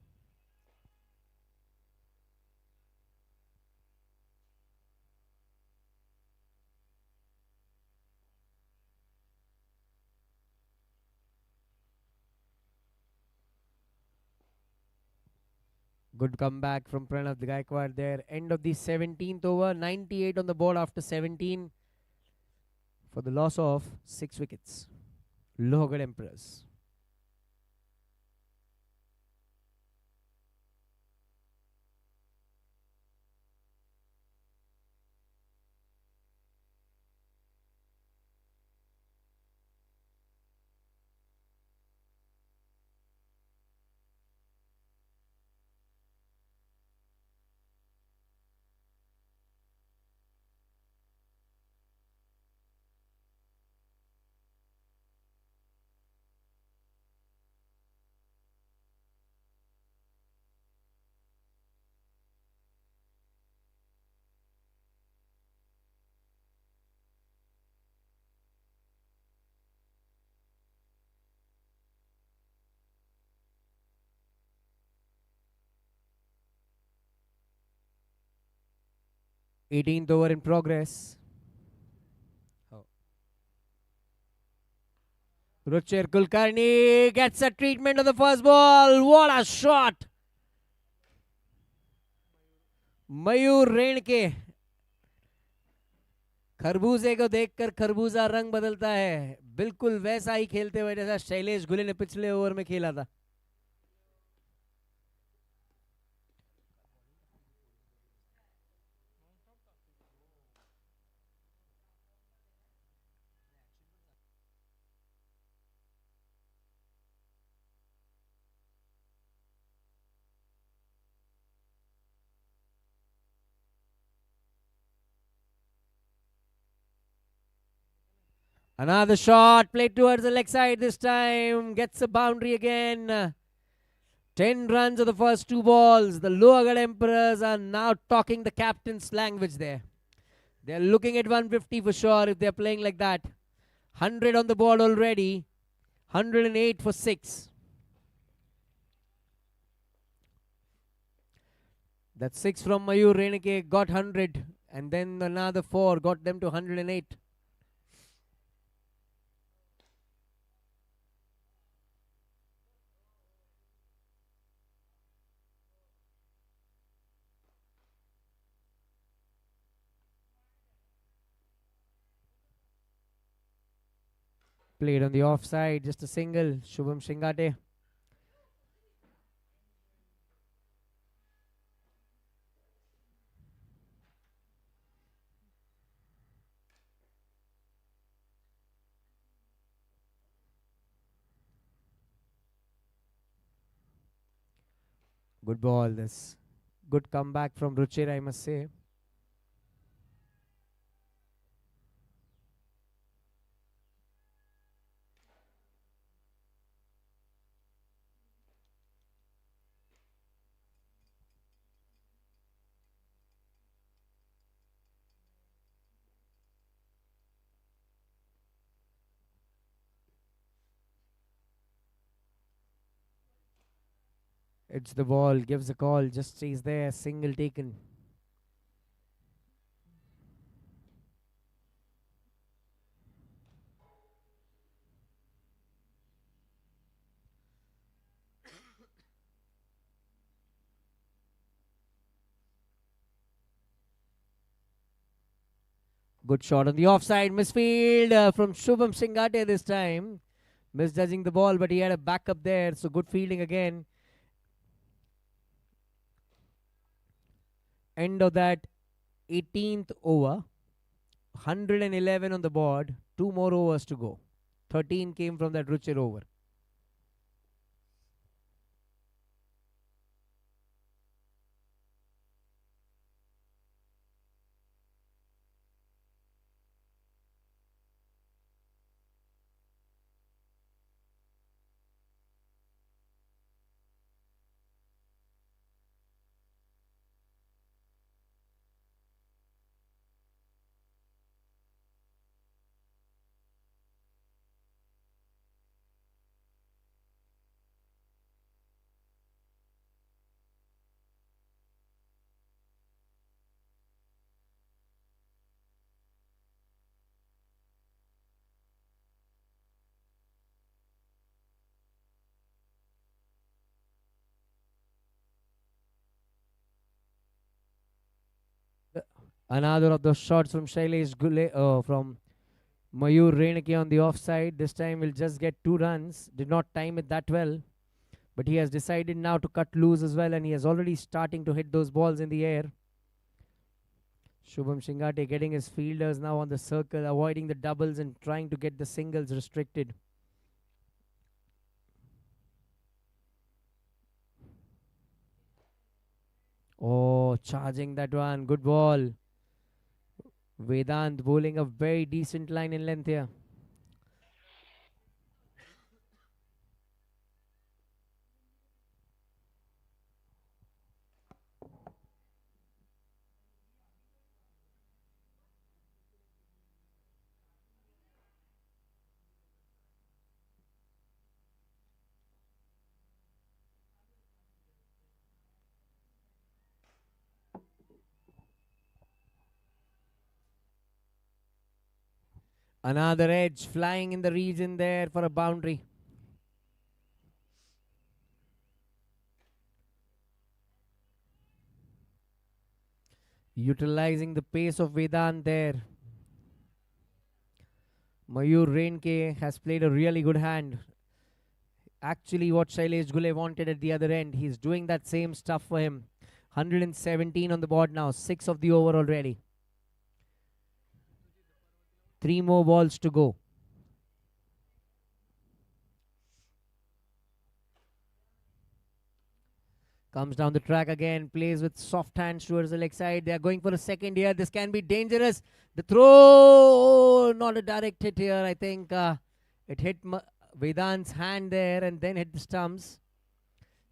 Good comeback from Pranav Gaikwad there. End of the 17th over. 98 on the board after 17 for the loss of 6 wickets. Lohagad Emperors. Eighteenth over in progress. Ruchir Kulkarni gets a treatment of the first ball. What a shot! मयूर रेणके. खरबूजे को देखकर खरबूजा रंग बदलता है. बिल्कुल वैसा ही खेलते हुए जैसा शैलेश गुले ने पिछले ओवर में खेला था. Another shot played towards the leg side this time. Gets a boundary again. 10 runs of the first 2 balls. The Lohagad Emperors are now talking the captain's language there. They're looking at 150 for sure if they're playing like that. 100 on the board already. 108 for 6. That 6 from Mayur Renike got 100. And then another 4 got them to 108. Played on the offside, just a single. Shubham Shingate. Good ball. This good comeback from Ruchir, I must say. It's the ball. Gives a call. Just stays there. Single taken. Good shot on the offside. Misfield from Shubham Singate this time. Misjudging the ball, but he had a backup there. So good fielding again. End of that 18th over. 111 on the board. 2 more overs to go. 13 came from that Ruchir over. Another of those shots from Shailesh Gule, from Mayur Renike on the offside. This time will just get 2 runs. Did not time it that well. But he has decided now to cut loose as well, and he is already starting to hit those balls in the air. Shubham Shingate getting his fielders now on the circle, avoiding the doubles and trying to get the singles restricted. Oh, charging that one. Good ball. Vedant bowling a very decent line in length here. Another edge flying in the region there for a boundary. Utilizing the pace of Vedant there. Mayur Renke has played a really good hand. Actually, what Shailesh Gule wanted at the other end. He's doing that same stuff for him. 117 on the board now. 6 of the over already. 3 more balls to go. Comes down the track again. Plays with soft hands towards the leg side. They are going for a second here. This can be dangerous. The throw. Not a direct hit here. I think it hit Vedant's hand there and then hit the stumps.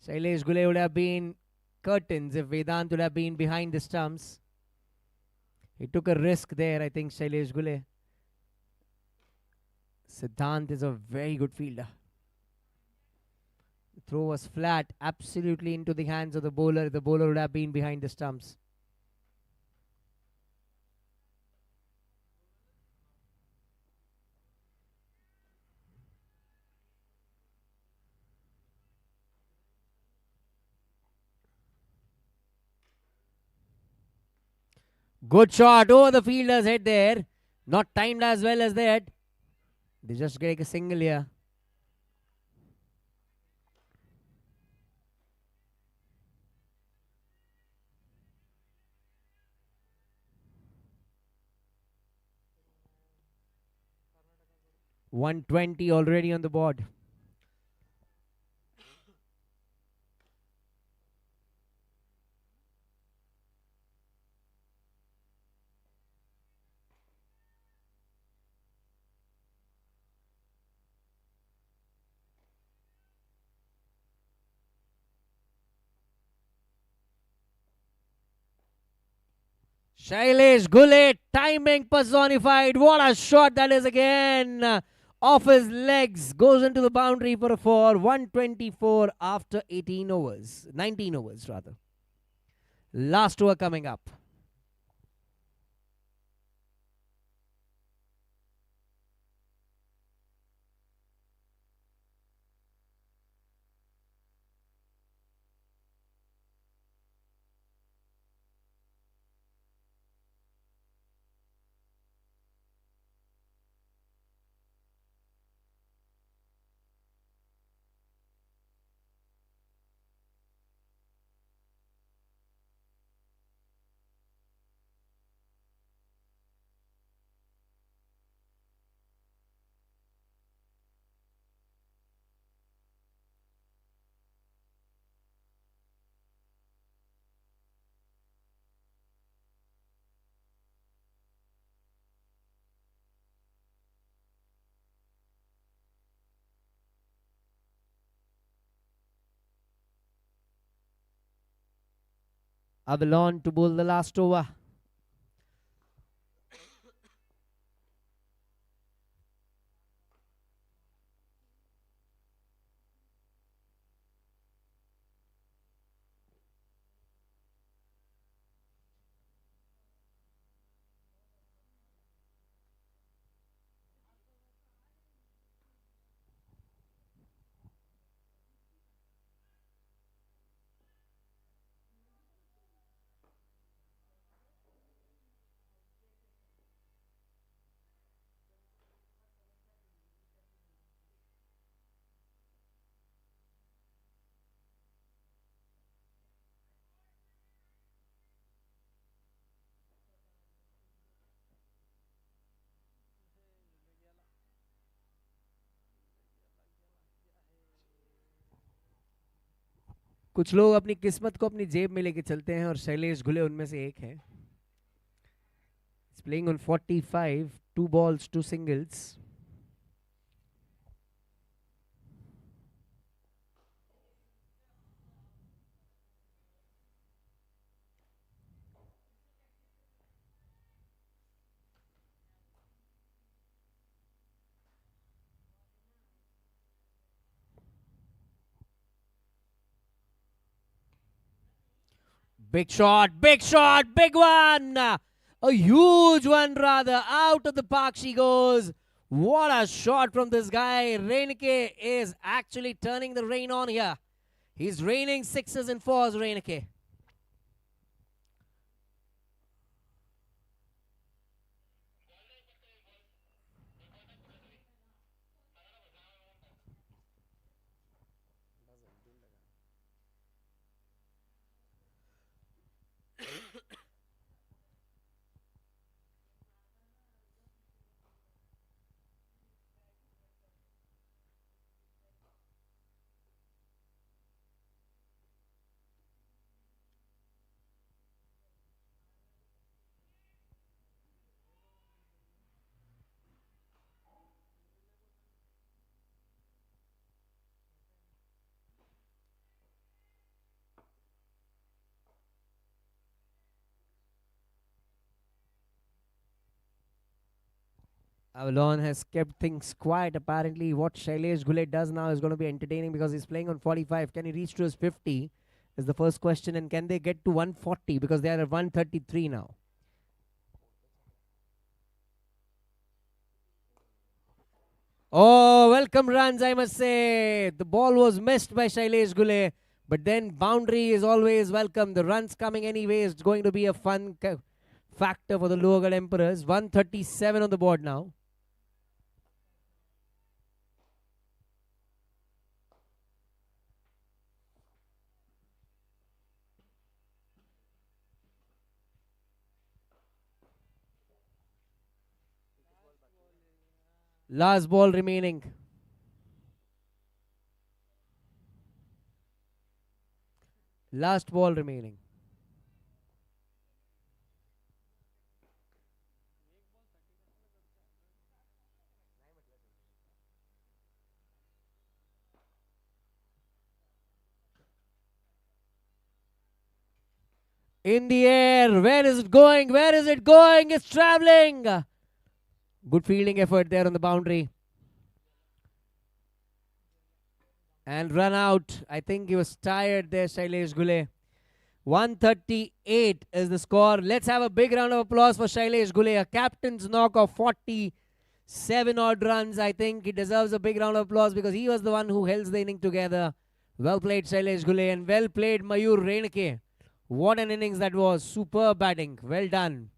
Shailesh Gule would have been curtains if Vedant would have been behind the stumps. He took a risk there, I think, Shailesh Gule. Siddhant is a very good fielder. The throw was flat, absolutely into the hands of the bowler. The bowler would have been behind the stumps. Good shot over the fielder's head there. Not timed as well as that. They just get a single here. $120 already on the board. Shailesh Gule, timing personified. What a shot that is again. Off his legs, goes into the boundary for a 4. 124 after 18 overs. 19 overs, rather. Last over coming up. Avalon to bowl the last over. कुछ लोग अपनी किस्मत को अपनी जेब में लेके चलते हैं और शैलेश घुले उनमें से एक है. He's playing on 45, 2 balls, 2 singles. Big shot, big one. A huge one rather. Out of the park she goes. What a shot from this guy. Reineke is actually turning the rain on here. He's raining 6s and 4s, Reineke. Avalon has kept things quiet. Apparently, what Shailesh Gule does now is going to be entertaining because he's playing on 45. Can he reach to his 50? Is the first question. And can they get to 140? Because they are at 133 now. Oh, welcome runs, I must say. The ball was missed by Shailesh Gule. But then boundary is always welcome. The runs coming anyway is going to be a fun factor for the LOHAGAD Emperors. 137 on the board now. Last ball remaining. Last ball remaining. In the air. Where is it going? Where is it going? It's traveling. Good fielding effort there on the boundary. And run out. I think he was tired there, Shailesh Gule. 138 is the score. Let's have a big round of applause for Shailesh Gule. A captain's knock of 47 odd runs. I think he deserves a big round of applause because he was the one who held the inning together. Well played, Shailesh Gule, and well played, Mayur Renke. What an innings that was. Superb batting. Well done.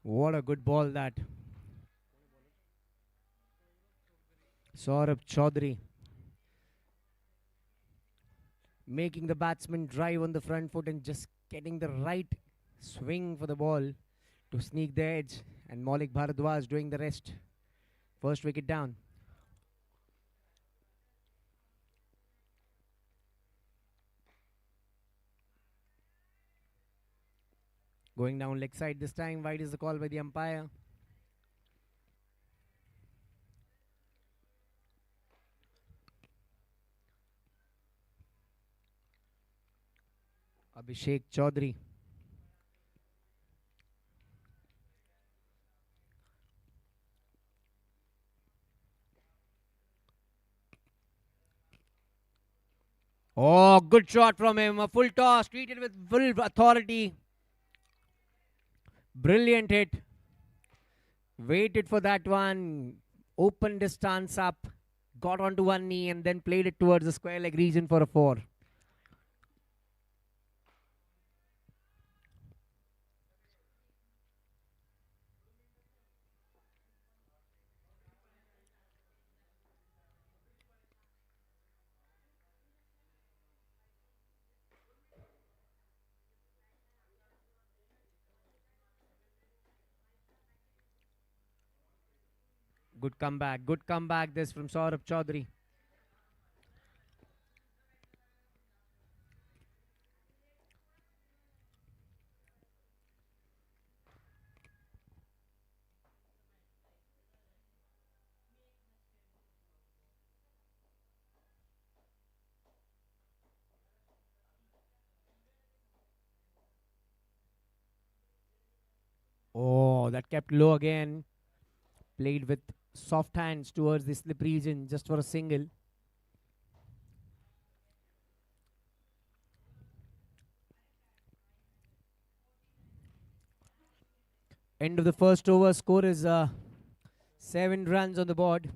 What a good ball that. Saurabh Chaudhary making the batsman drive on the front foot and just getting the right swing for the ball to sneak the edge, and Maulik Bharadwaj doing the rest. First wicket down. Going down leg side this time. Wide is the call by the umpire. Abhishek Chaudhary. Oh, good shot from him. A full toss, treated with full authority. Brilliant hit. Waited for that one. Opened his stance up. Got onto one knee and then played it towards the square leg region for a 4. Good comeback. Good comeback this from Saurabh Chaudhary. Oh, that kept low again. Played with soft hands towards the slip region just for a single. End of the first over. Score is 7 runs on the board.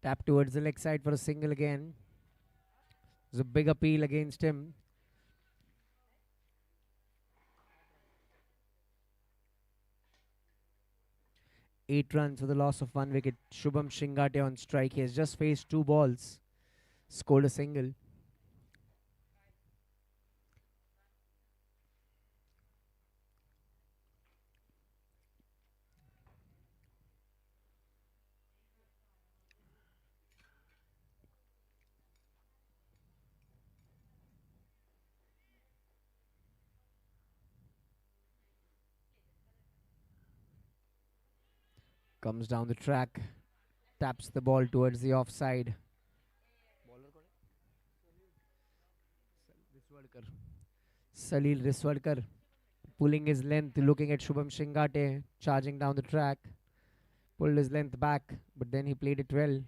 Tap towards the leg side for a single again. There's a big appeal against him. Eight runs for the loss of 1 wicket. Shubham Shingate on strike. He has just faced 2 balls. Scored a single. Comes down the track. Taps the ball towards the offside. Salil Riswadkar pulling his length, looking at Shubham Shingate charging down the track. Pulled his length back, but then he played it well.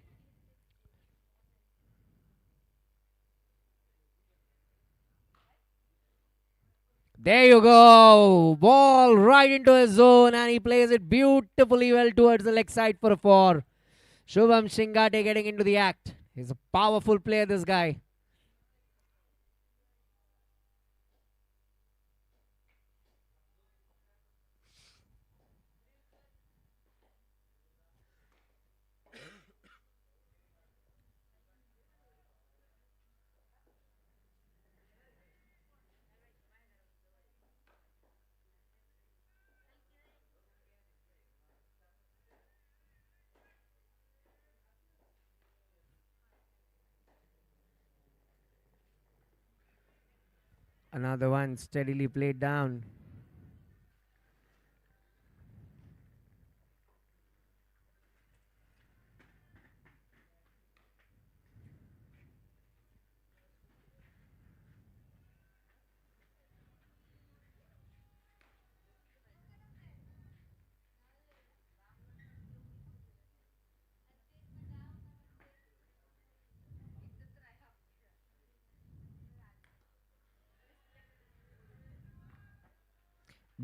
There you go. Ball right into his zone, and he plays it beautifully well towards the leg side for a four. Shubham Shingate getting into the act. He's a powerful player, this guy. Another one steadily played down.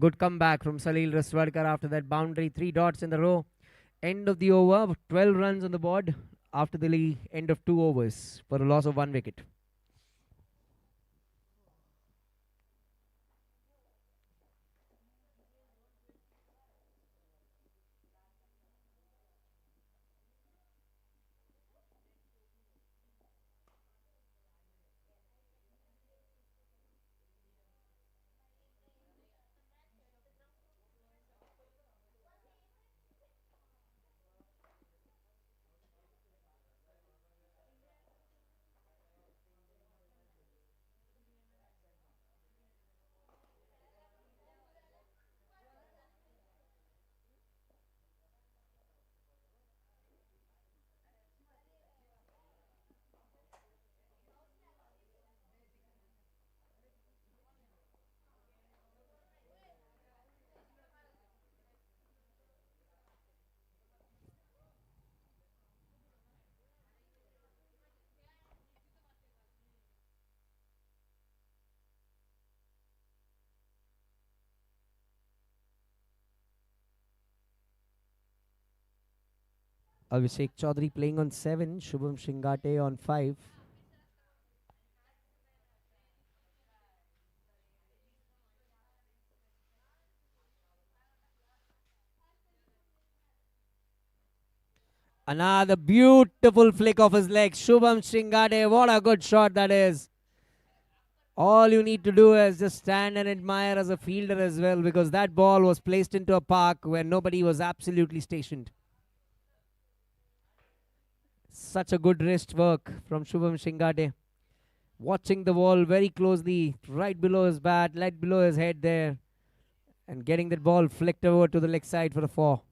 Good comeback from Salil Raswadkar after that boundary. 3 dots in the row. End of the over. 12 runs on the board after the end of 2 overs for a loss of 1 wicket. Abhishek Chaudhary playing on 7. Shubham Shingate on 5. Another beautiful flick of his leg. Shubham Shingate, what a good shot that is. All you need to do is just stand and admire as a fielder as well, because that ball was placed into a park where nobody was absolutely stationed. Such a good wrist work from Shubham Shingate. Watching the ball very closely, right below his bat, right below his head there, and getting that ball flicked over to the leg side for a four.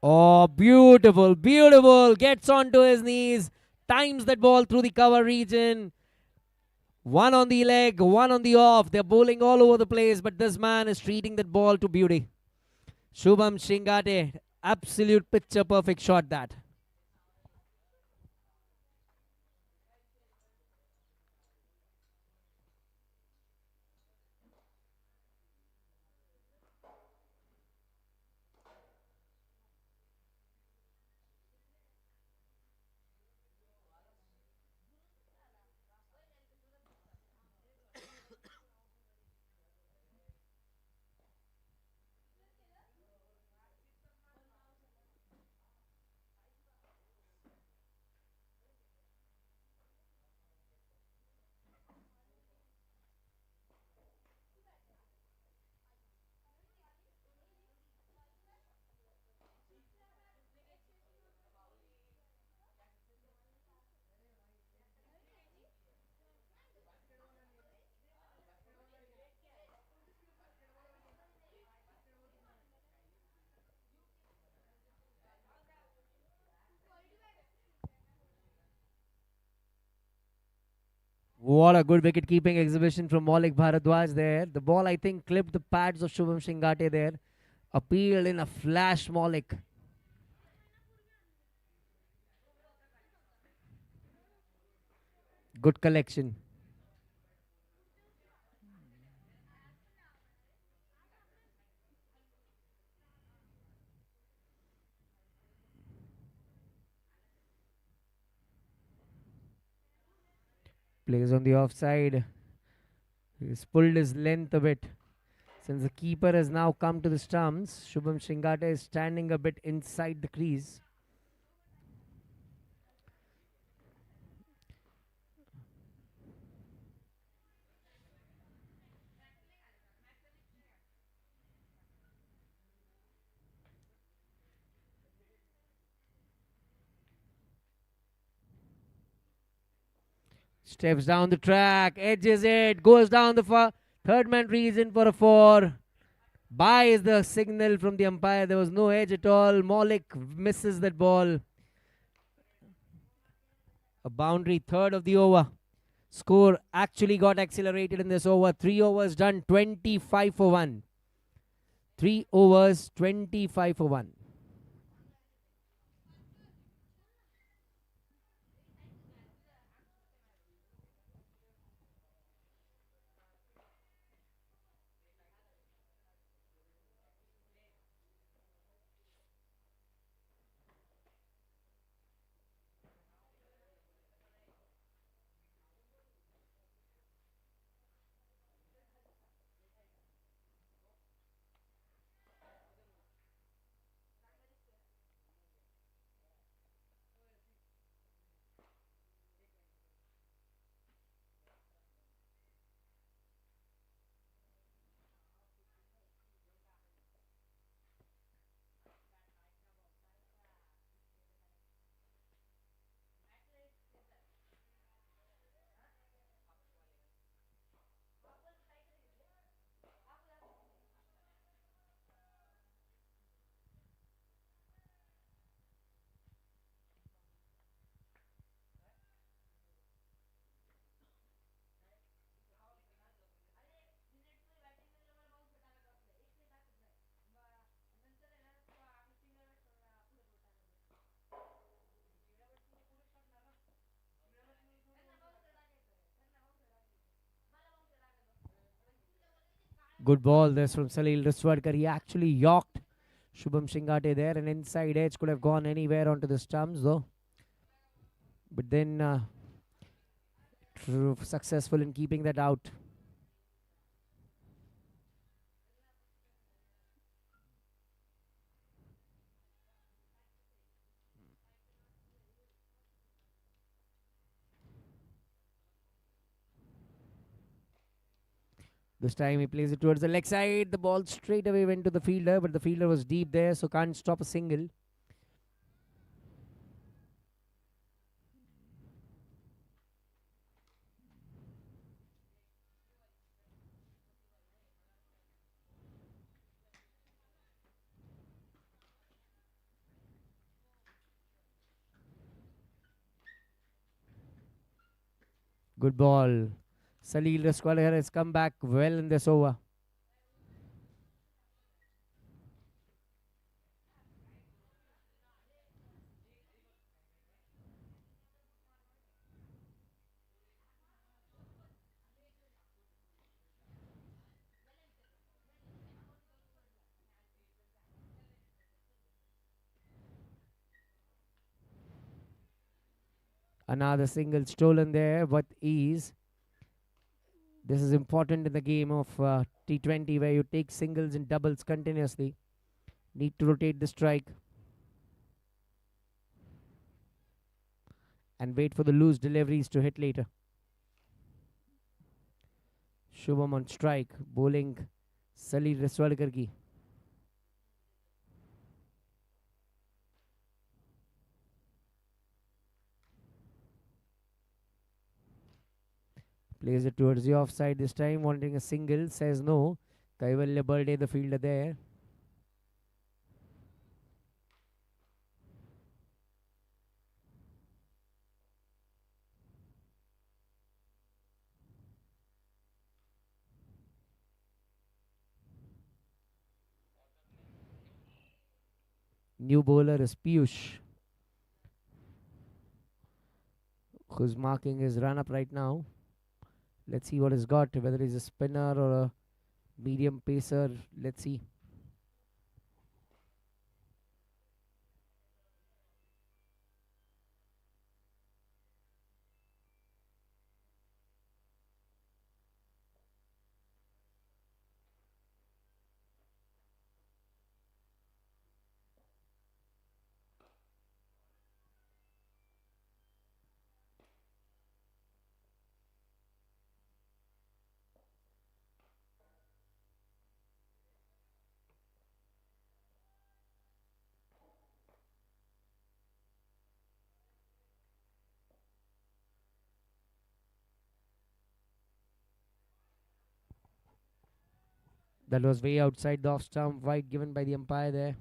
Oh, beautiful, beautiful. Gets onto his knees, times that ball through the cover region. One on the leg, one on the off. They're bowling all over the place, but this man is treating that ball to beauty. Shubham Shingate, absolute picture perfect shot that. What a good wicket keeping exhibition from Maulik Bharadwaj there. The ball, I think, clipped the pads of Shubham Shingate there. Appealed in a flash, Maulik. Good collection. Plays on the offside. He's pulled his length a bit. Since the keeper has now come to the stumps, Shubham Shingate is standing a bit inside the crease. Steps down the track, edges it, goes down the far. Third man reads in for a four. Bye is the signal from the umpire. There was no edge at all. Maulik misses that ball. A boundary, third of the over. Score actually got accelerated in this over. 3 overs done, 25 for 1. 3 overs, 25 for 1. Good ball. This from Salil Riswadkar. He actually yorked Shubham Shingate there. An inside edge could have gone anywhere onto the stumps though. But then successful in keeping that out. This time he plays it towards the leg side. The ball straight away went to the fielder, but the fielder was deep there, so can't stop a single. Good ball. Salil Raskwala has come back well in this over. Another single stolen there, but ease. This is important in the game of T20 where you take singles and doubles continuously. Need to rotate the strike and wait for the loose deliveries to hit later. Shubham on strike, bowling Salil Riswadkar ki. Plays it towards the offside this time, wanting a single, says no. Kaivalya Burde, the fielder there. New bowler is Piyush, who's marking his run up right now. Let's see what he's got, whether he's a spinner or a medium pacer. Let's see. That was way outside the off stump, wide given by the umpire there.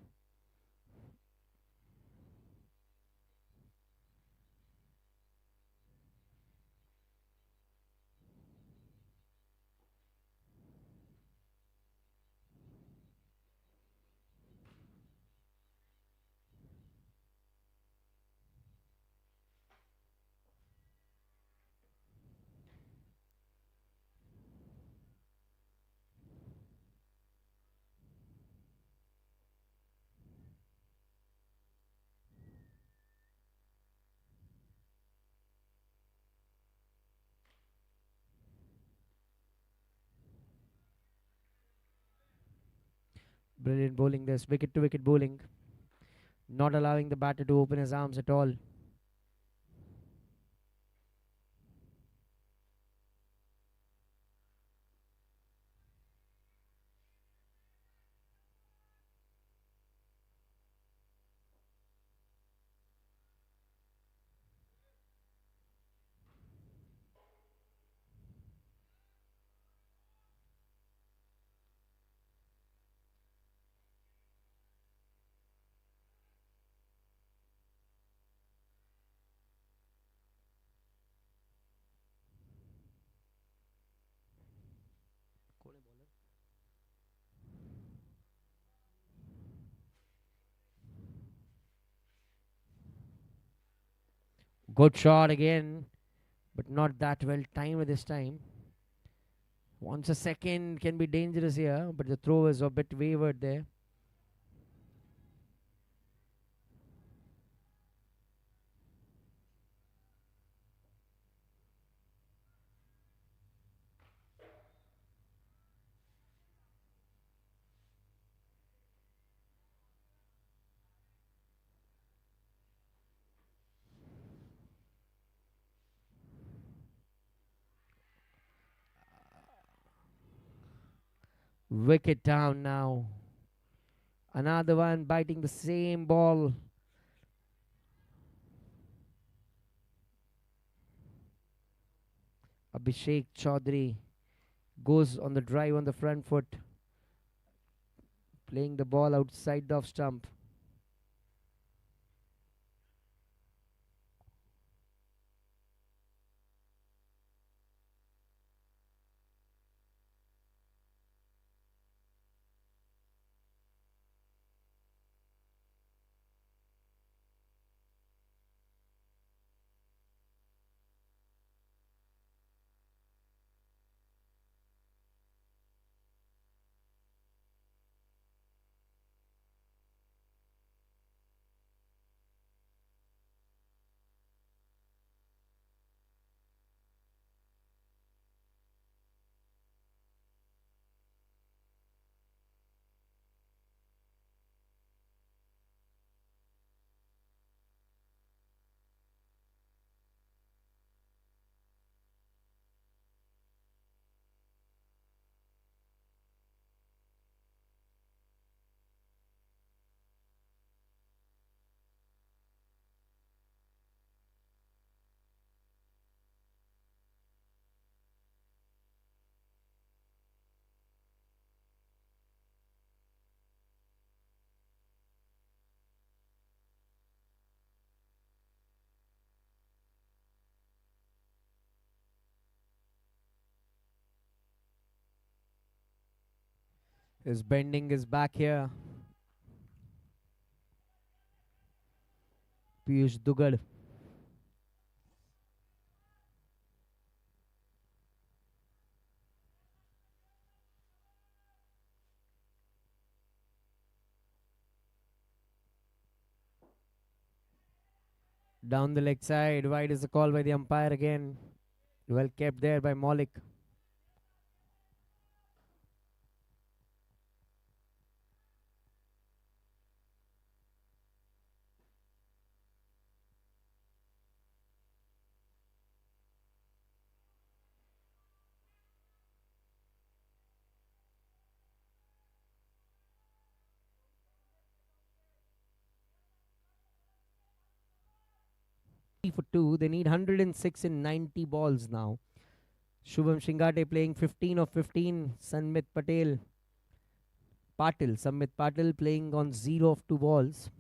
Brilliant bowling this. Wicket to wicket bowling. Not allowing the batter to open his arms at all. Good shot again, but not that well timed this time. Once a second can be dangerous here, but the throw is a bit wavered there. Wicket down now. Another one biting the same ball. Abhishek Chaudhary goes on the drive on the front foot, playing the ball outside the off stump. Is bending his back here. Piyush Dugad. Down the leg side. Wide is the call by the umpire again. Well kept there by Maulik. For two. They need 106 in 90 balls now. Shubham Shingate playing 15 of 15. Sanmit Samit Patil playing on 0 of 2 balls.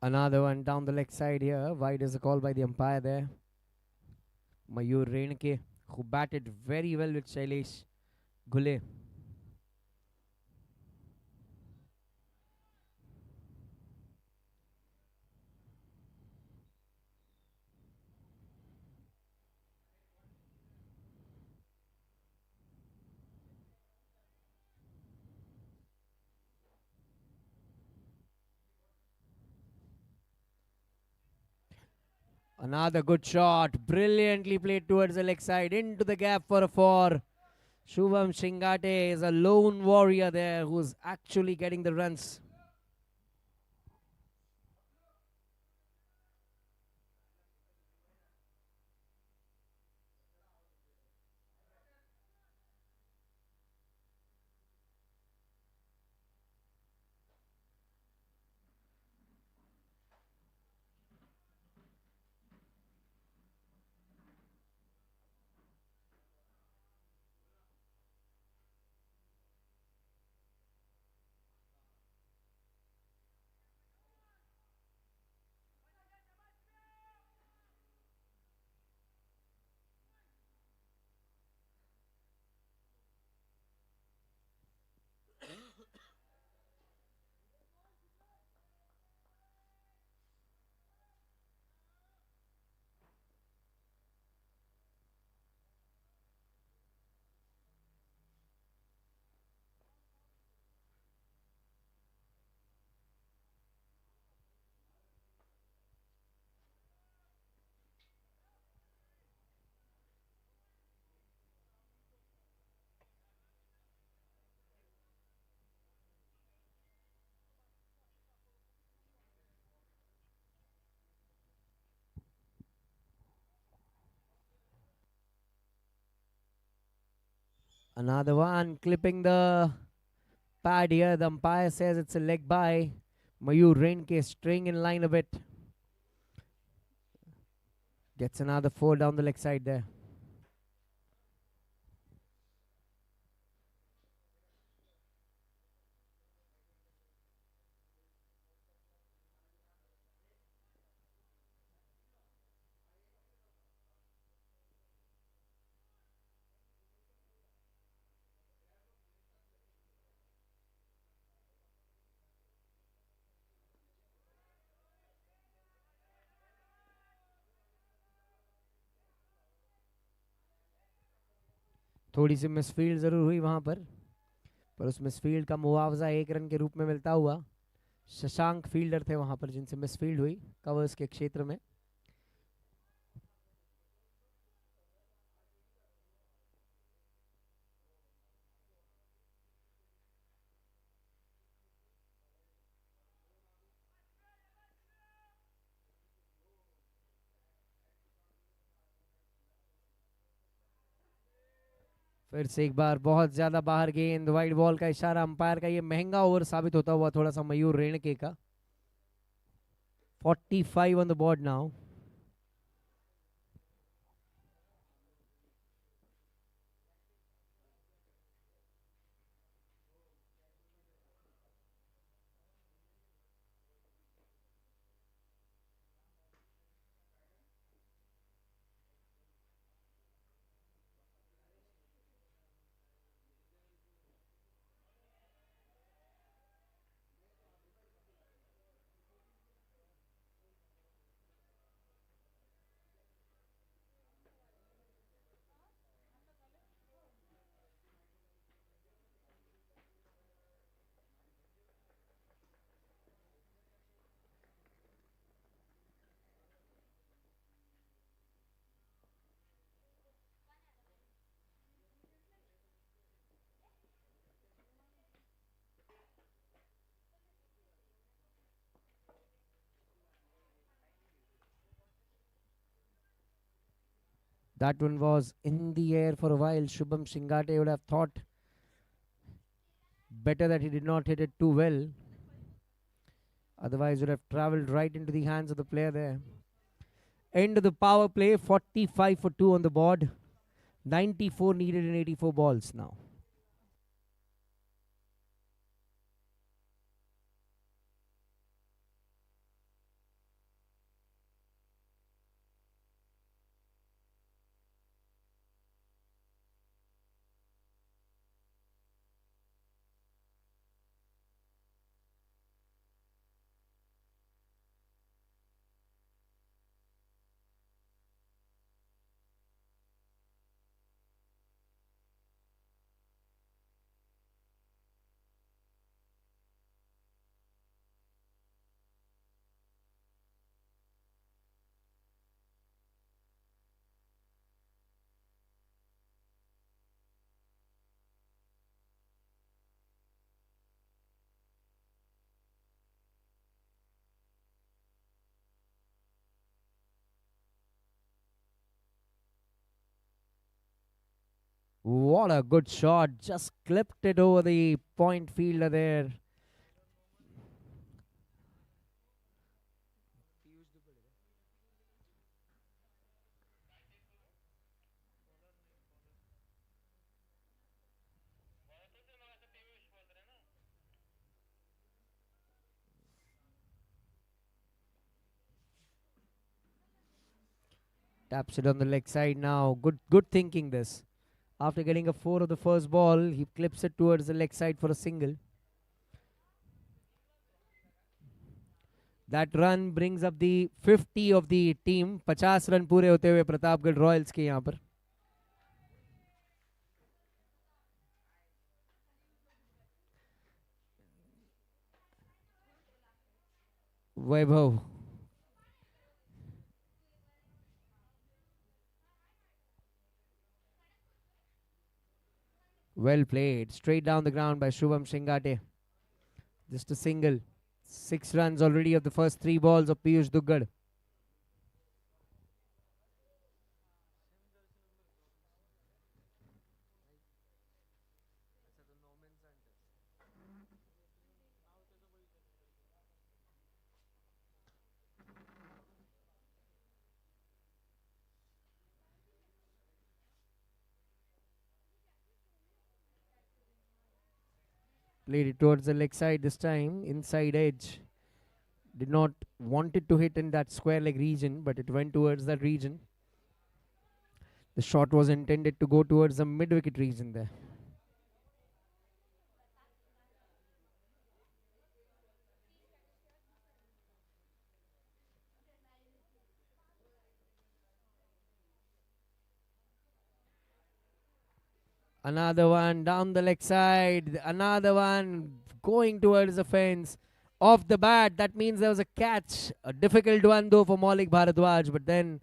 Another one down the leg side here. Wide is a call by the umpire there. Mayur Renke, who batted very well with Shailesh Gule. Another good shot. Brilliantly played towards the leg side. Into the gap for a 4. Shubham Shingate is a lone warrior there who's actually getting the runs. Another one clipping the pad here. The umpire says it's a leg by. Mayur Renke string in line a bit. Gets another 4 down the leg side there. थोड़ी सी misfield ज़रूर हुई वहाँ पर उस misfield का मुआवजा 1 run के रूप में मिलता हुआ। शशांक फील्डर थे वहाँ पर जिनसे मिसफील्ड हुई कवर्स के क्षेत्र में। फिर से एक बार बहुत ज्यादा बाहर गेंद, वाइड बॉल का इशारा। अंपायर का ये महंगा ओवर साबित होता हुआ थोड़ा सा मयूर रेणके का। 45 on the board now. That one was in the air for a while. Shubham Shingate would have thought better that he did not hit it too well. Otherwise, would have traveled right into the hands of the player there. End of the power play. 45 for 2 on the board. 94 needed in 84 balls now. What a good shot. Just clipped it over the point fielder there. Taps it on the leg side now. Good thinking this. After getting a 4 of the first ball, he clips it towards the leg side for a single. That run brings up the 50 of the team. 50 run पूरे होते हुए Pratapgarh Royals के यहाँ पर। वैभव, well played. Straight down the ground by Shubham Shingate. Just a single. 6 runs already of the first 3 balls of Piyush Duggad. Played it towards the leg side this time. Inside edge. Did not want it to hit in that square leg region, but it went towards that region. The shot was intended to go towards the mid wicket region there. Another one down the leg side. Another one going towards the fence. Off the bat, that means there was a catch. A difficult one though for Maulik Bharadwaj, but then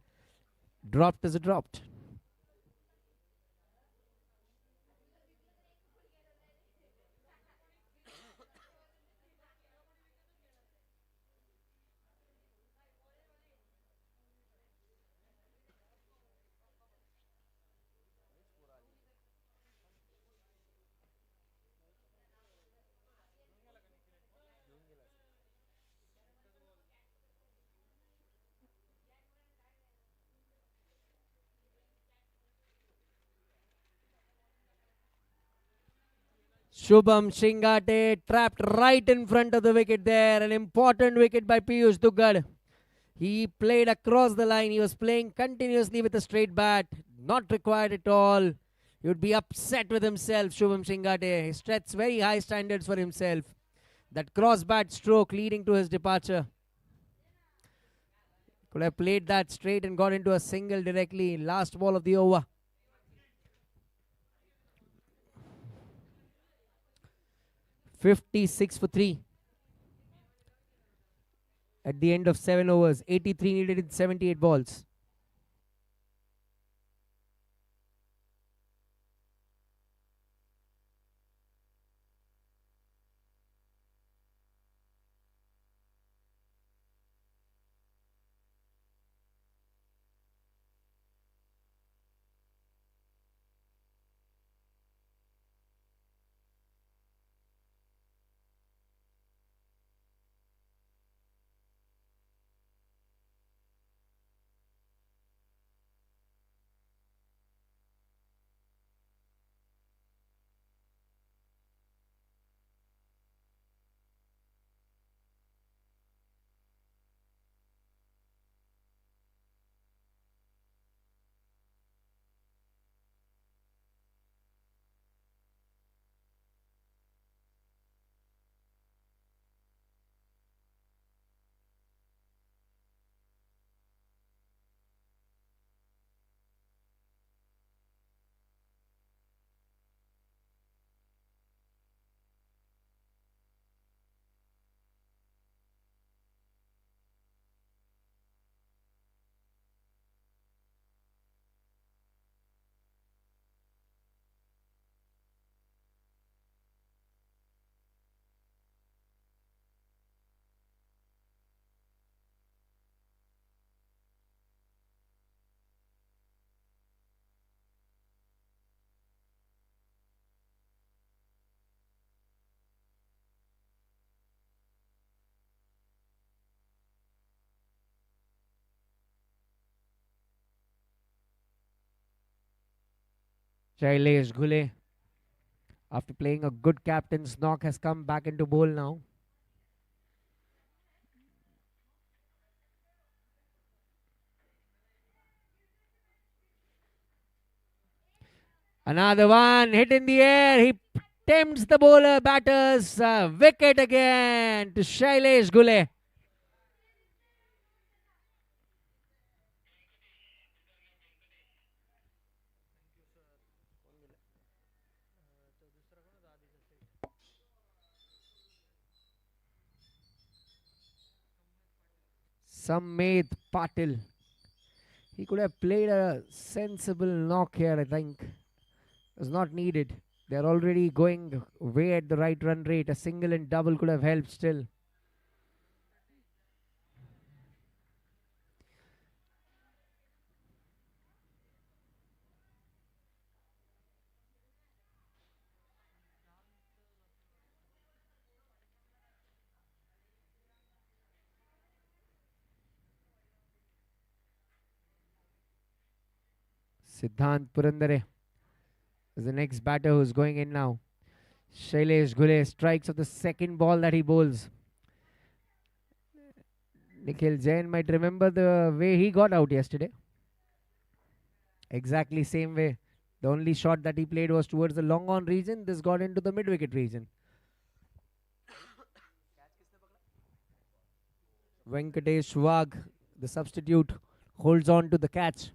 dropped as it dropped. Shubham Shingate trapped right in front of the wicket there. An important wicket by Piyush Duggad. He played across the line. He was playing continuously with a straight bat. Not required at all. He would be upset with himself, Shubham Shingate. He sets very high standards for himself. That cross bat stroke leading to his departure. Could have played that straight and got into a single directly. Last ball of the over. 56 for 3. At the end of 7 overs. 83 needed in 78 balls. Shailesh Ghule, after playing a good captain's knock, has come back into bowl now. Another one hit in the air. He tempts the bowler batters. Wicket again to Shailesh Ghule. Sammed Patil. He could have played a sensible knock here, I think. It was not needed. They're already going way at the right run rate. A single and double could have helped still. Siddhant Purandare is the next batter who's going in now. Shailesh Ghule strikes of the second ball that he bowls. Nikhil Jain might remember the way he got out yesterday. Exactly same way. The only shot that he played was towards the long on region. This got into the mid wicket region. Venkatesh Wagh, the substitute, holds on to the catch.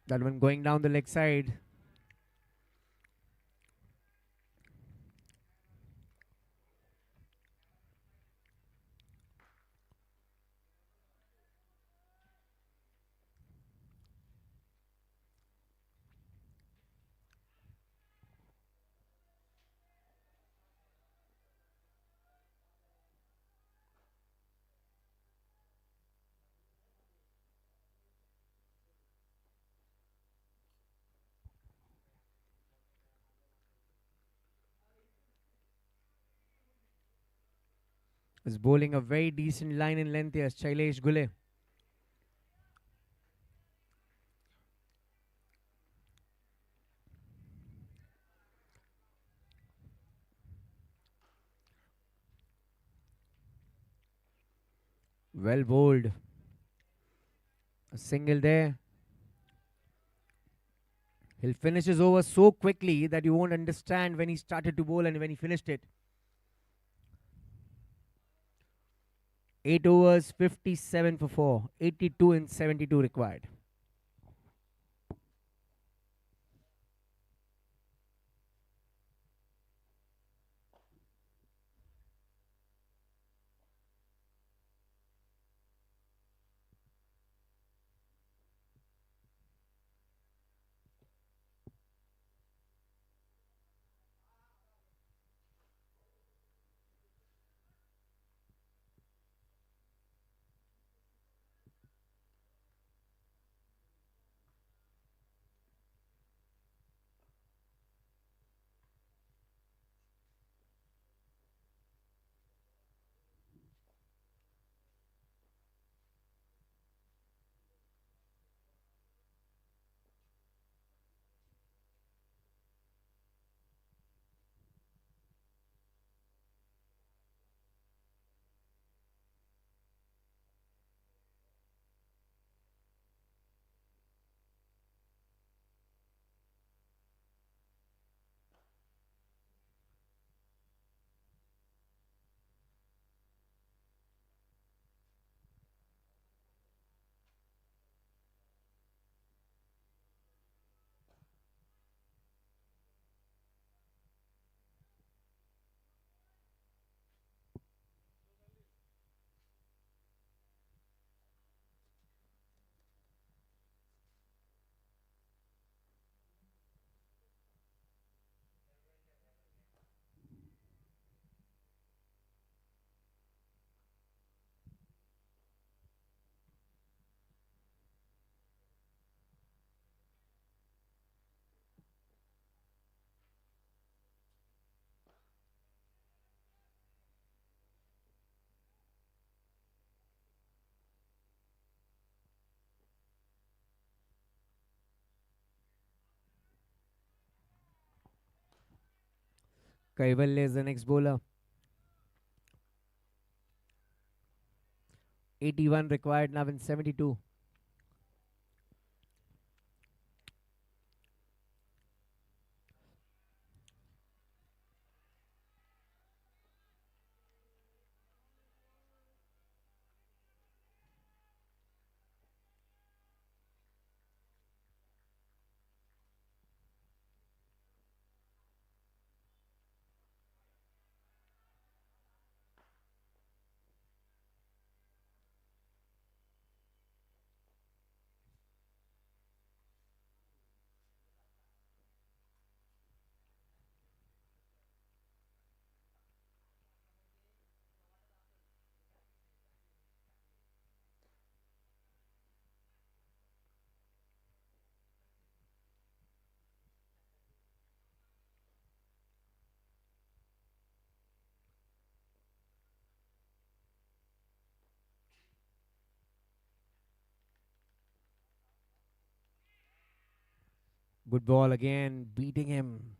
That one going down the leg side. Is bowling a very decent line in length here. Shailesh Gule. Well bowled. A single there. He'll finish his over so quickly that you won't understand when he started to bowl and when he finished it. 8 overs, 57 for 4. 82 in 72 required. Kaivalya is the next bowler. 81 required now in 72. Good ball again, beating him.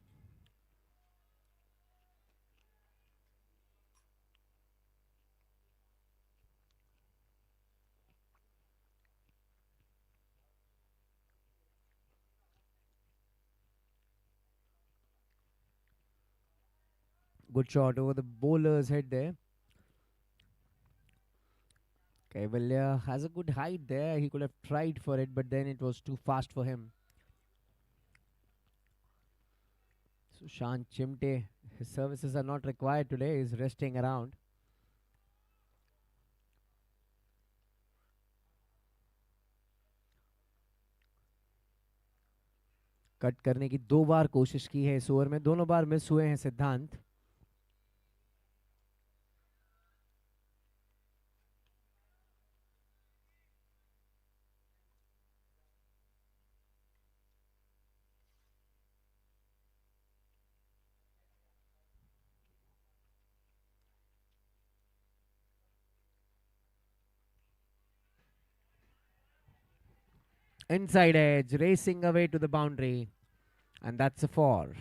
Good shot over the bowler's head there. Kaivalya has a good height there. He could have tried for it, but then it was too fast for him. Sushant Chimte, his services are not required today. He's resting around. Cut करने की 2 बार कोशिश की है इस over में, दोनों बार miss हुए हैं सिद्धांत. Inside edge, racing away to the boundary. And that's a 4.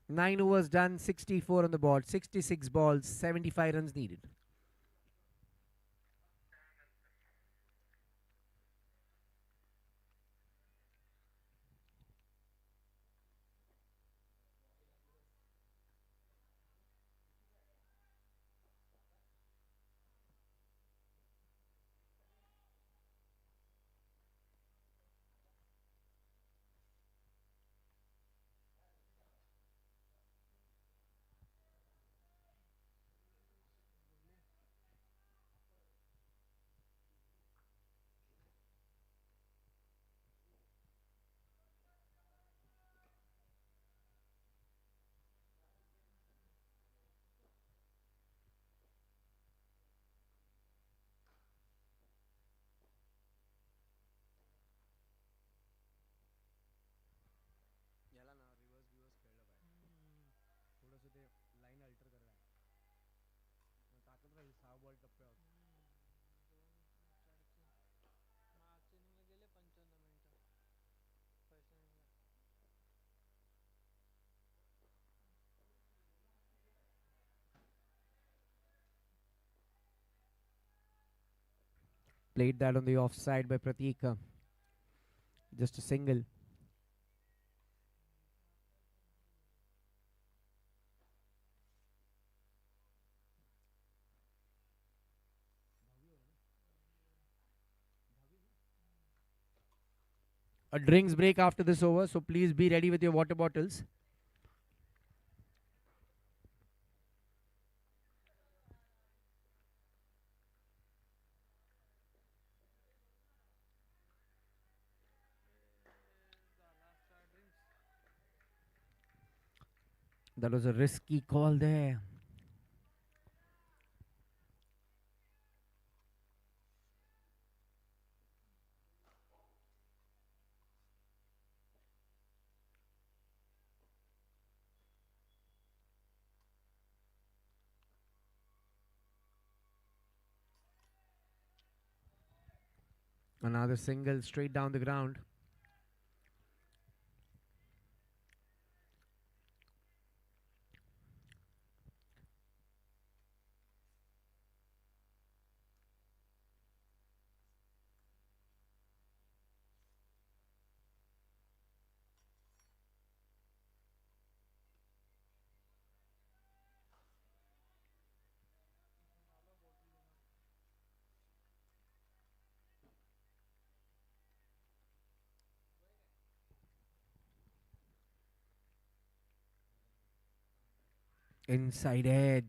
Nine overs done, 64 on the board, 66 balls, 75 runs needed. Played that on the offside by Pratik. Just a single. A drinks break after this over, so please be ready with your water bottles. That was a risky call there. Another single straight down the ground. Inside edge.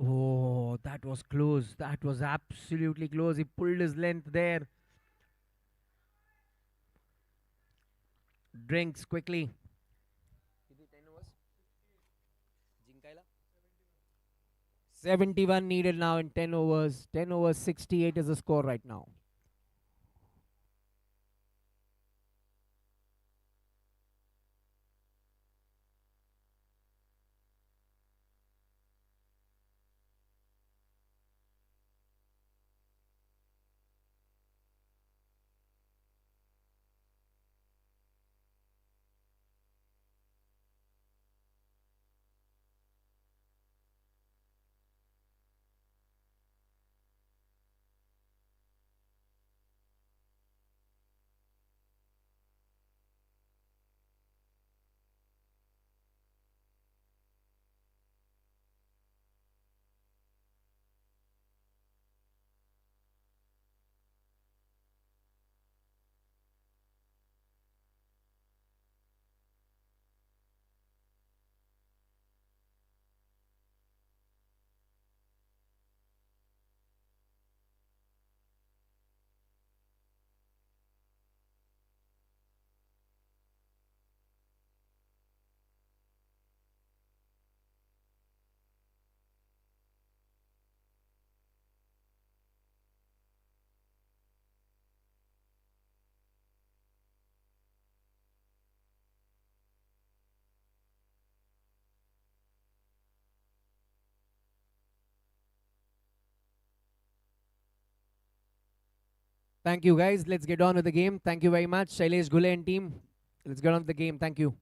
Oh, that was close. That was absolutely close. He pulled his length there. Drinks quickly. 71 needed now in 10 overs. 10 overs, 68 is the score right now. Thank you, guys. Let's get on with the game. Thank you very much, Shailesh Gule and team. Let's get on with the game. Thank you.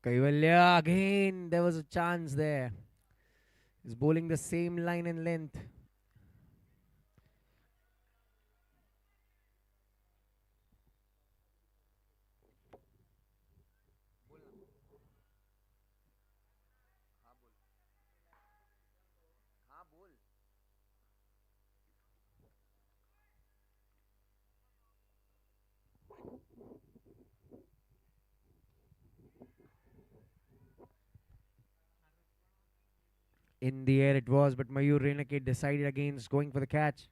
Kaivalya, again, there was a chance there. He's bowling the same line and length. In the air it was, but Mayur Renake decided against going for the catch.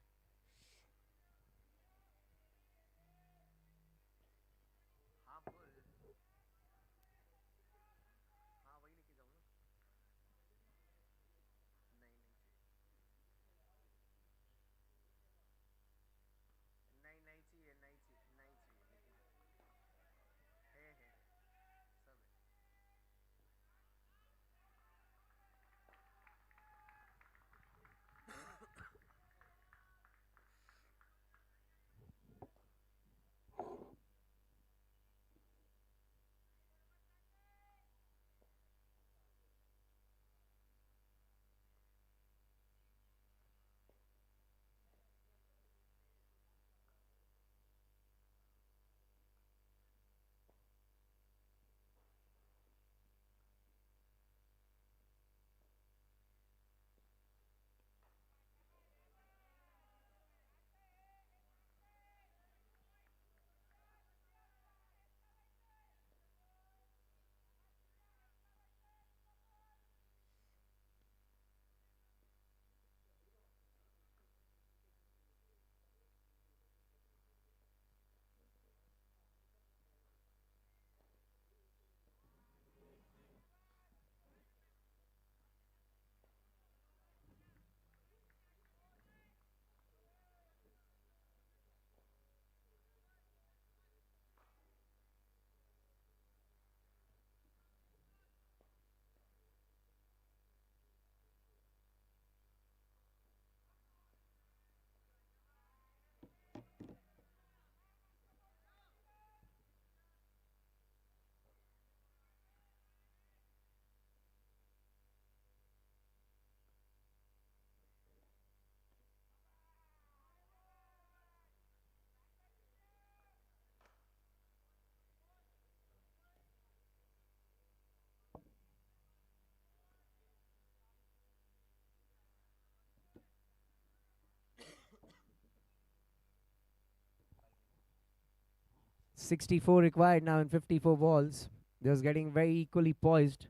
.64 required now in 54 balls. They was getting very equally poised.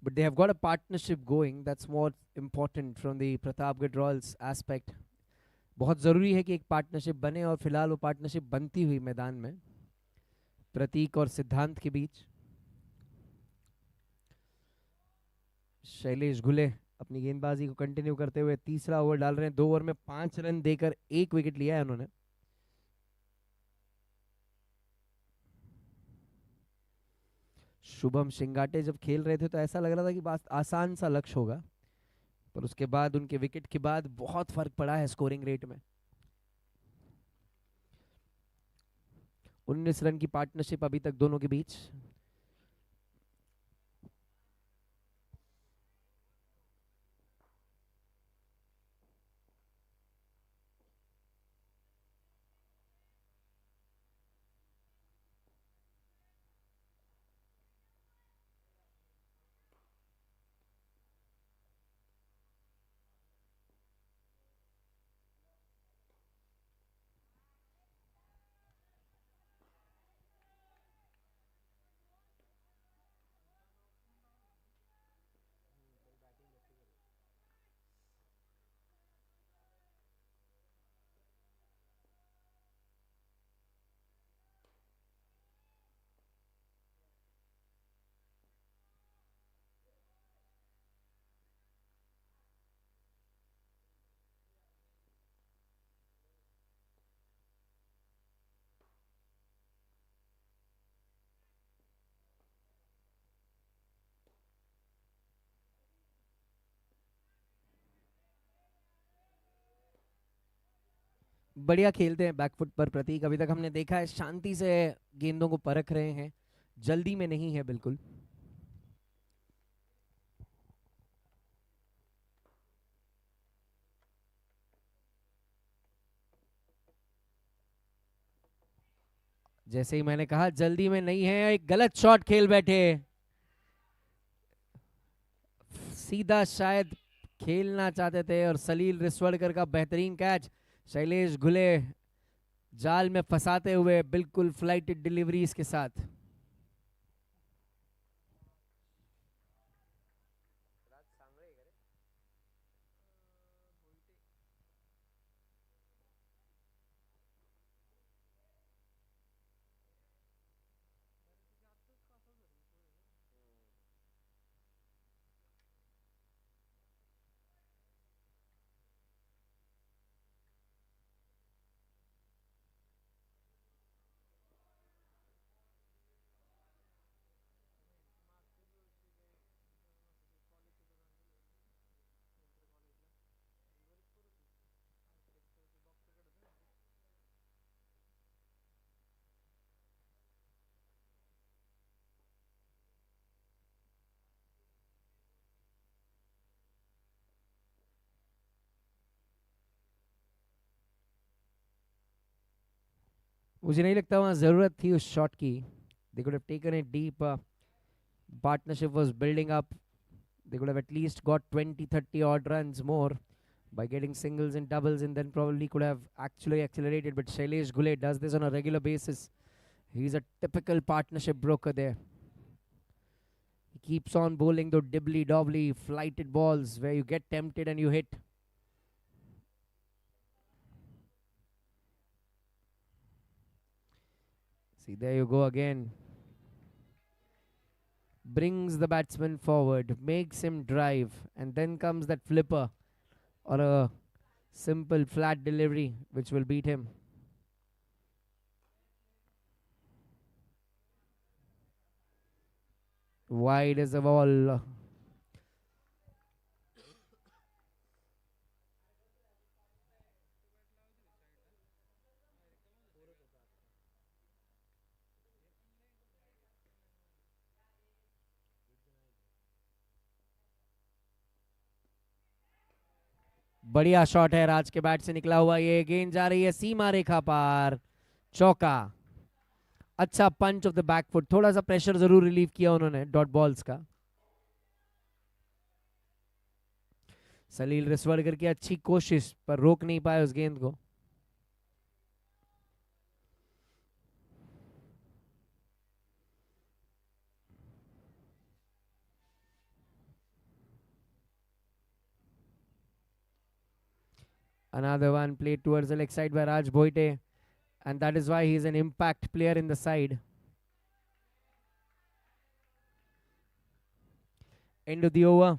But they have got a partnership going. That's more important from the Pratapgad Royals aspect. बहुत ज़रूरी है कि एक partnership बने और फिलहाल वो partnership बनती हुई मैदान में प्रतीक और सिद्धांत के बीच. शैलेश घुले अपनी गेंदबाजी को कंटिन्यू करते हुए तीसरा ओवर डाल रहे हैं. 2 ओवर में 5 रन देकर 1 विकेट लिया है उन्होंने. शुभम शिंगाटे जब खेल रहे थे तो ऐसा लग रहा था कि बात आसान सा लक्ष्य होगा, पर उसके बाद उनके विकेट के बाद बहुत फर्क पड़ा है स्कोरिंग रेट में. 19 रन की पार्टनरशिप अभी तक दोनों के बीच. बढ़िया खेलते हैं बैकफुट पर प्रतीक। अभी तक हमने देखा है शांति से गेंदों को परख रहे हैं, जल्दी में नहीं है बिल्कुल। जैसे ही मैंने कहा जल्दी में नहीं है, एक गलत शॉट खेल बैठे। सीधा शायद खेलना चाहते थे और सलील रिस्वड़कर का बेहतरीन कैच शैलेश घुले जाल में फंसाते हुए बिल्कुल फ्लाइटेड डिलीवरीज के साथ। मुझे नहीं लगता वहां जरूरत थी उस शॉट की। They could have taken it deep, partnership was building up. They could have at least got 20, 30 odd runs more by getting singles and doubles, and then probably could have actually accelerated. But Shailesh Gule does this on a regular basis. He's a typical partnership broker there. He keeps on bowling those dibbly dobbly flighted balls where you get tempted and you hit. See, there you go again. Brings the batsman forward, makes him drive, and then comes that flipper or a simple flat delivery which will beat him. Wide is the ball. बढ़िया shot है राज के bat से निकला हुआ, ये गेंद जा रही है सीमा रेखा पार, चौका। अच्छा पंच ऑफ द बैकफुट, थोड़ा सा प्रेशर जरूर रिलीव किया उन्होंने डॉट बॉल्स का। सलील रिस्वड़कर की अच्छी कोशिश पर रोक नहीं पाए उस गेंद को। Another one played towards the leg side by Raj Boite, and that is why he is an impact player in the side. End of the over.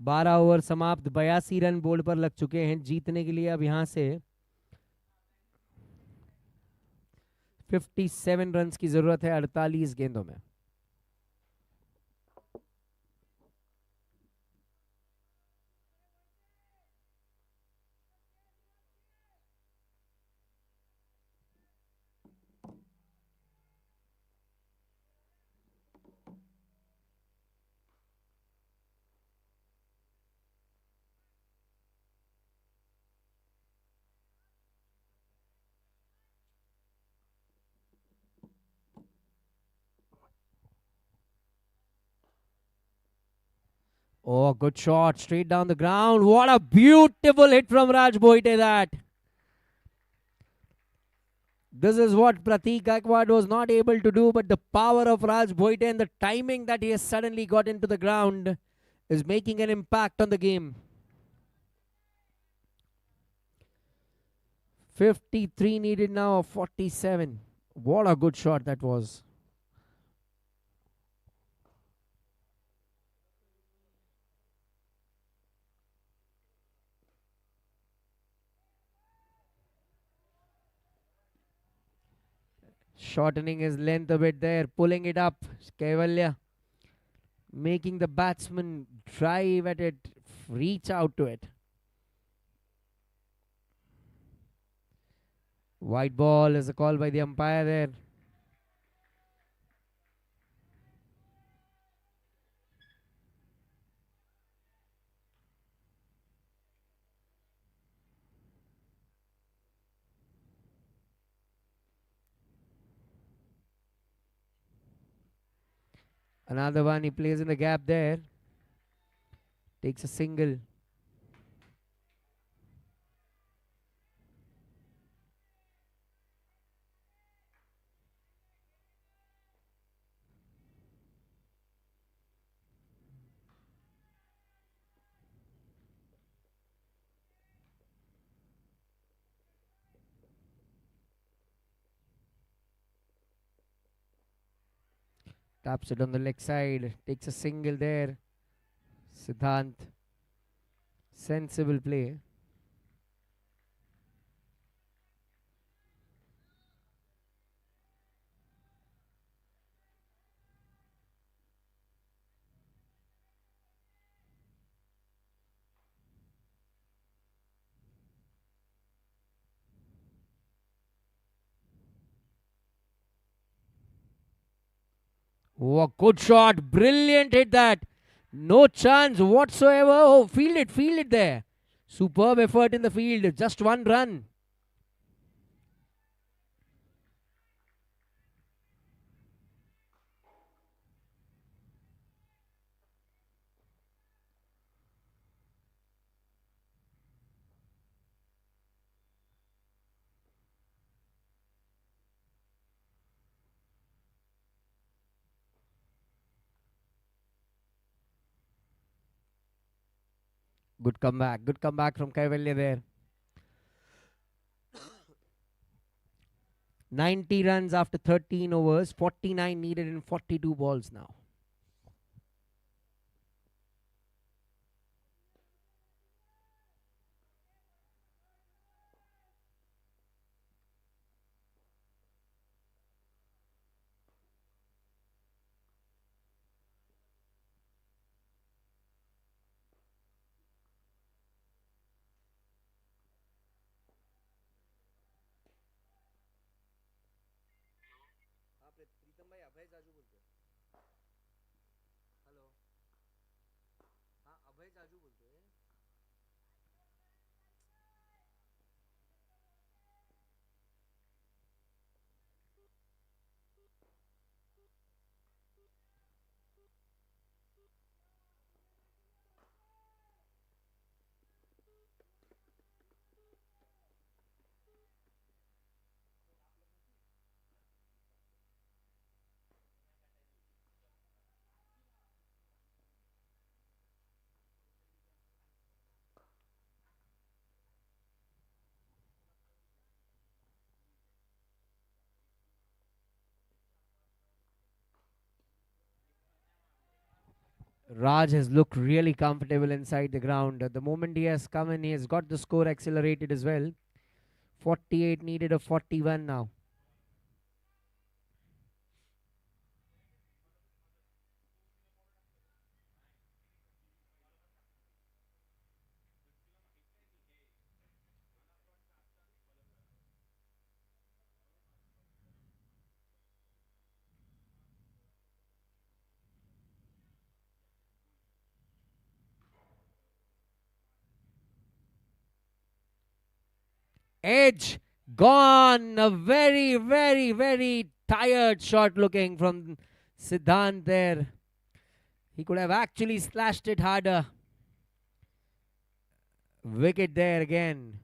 बारह ओवर समाप्त, 82 रन बोर्ड पर लग चुके हैं। जीतने के लिए अब यहां से 57 रन की जरूरत है 48 गेंदों में। Oh, good shot straight down the ground. What a beautiful hit from Raj Boite that. This is what Pratik Gaikwad was not able to do, but the power of Raj Boite and the timing that he has suddenly got into the ground is making an impact on the game. 53 needed now of 47. What a good shot that was. Shortening his length a bit there, pulling it up. Kaivalya making the batsman drive at it reach out to it. White ball is a call by the umpire there. Another one, he plays in the gap there. Takes a single. Taps it on the leg side. Takes a single there. Siddhant. Sensible play. Oh, a good shot. Brilliant hit that. No chance whatsoever. Oh, field it there. Superb effort in the field. Just one run. Good comeback. Good comeback from Kaivalya there. 90 runs after 13 overs. 49 needed in 42 balls now. Raj has looked really comfortable inside the ground. The moment he has come in, he has got the score accelerated as well. 48 needed of 41 now. Edge gone. A very, very, very tired shot looking from Siddhant there. He could have actually slashed it harder. Wicket there again.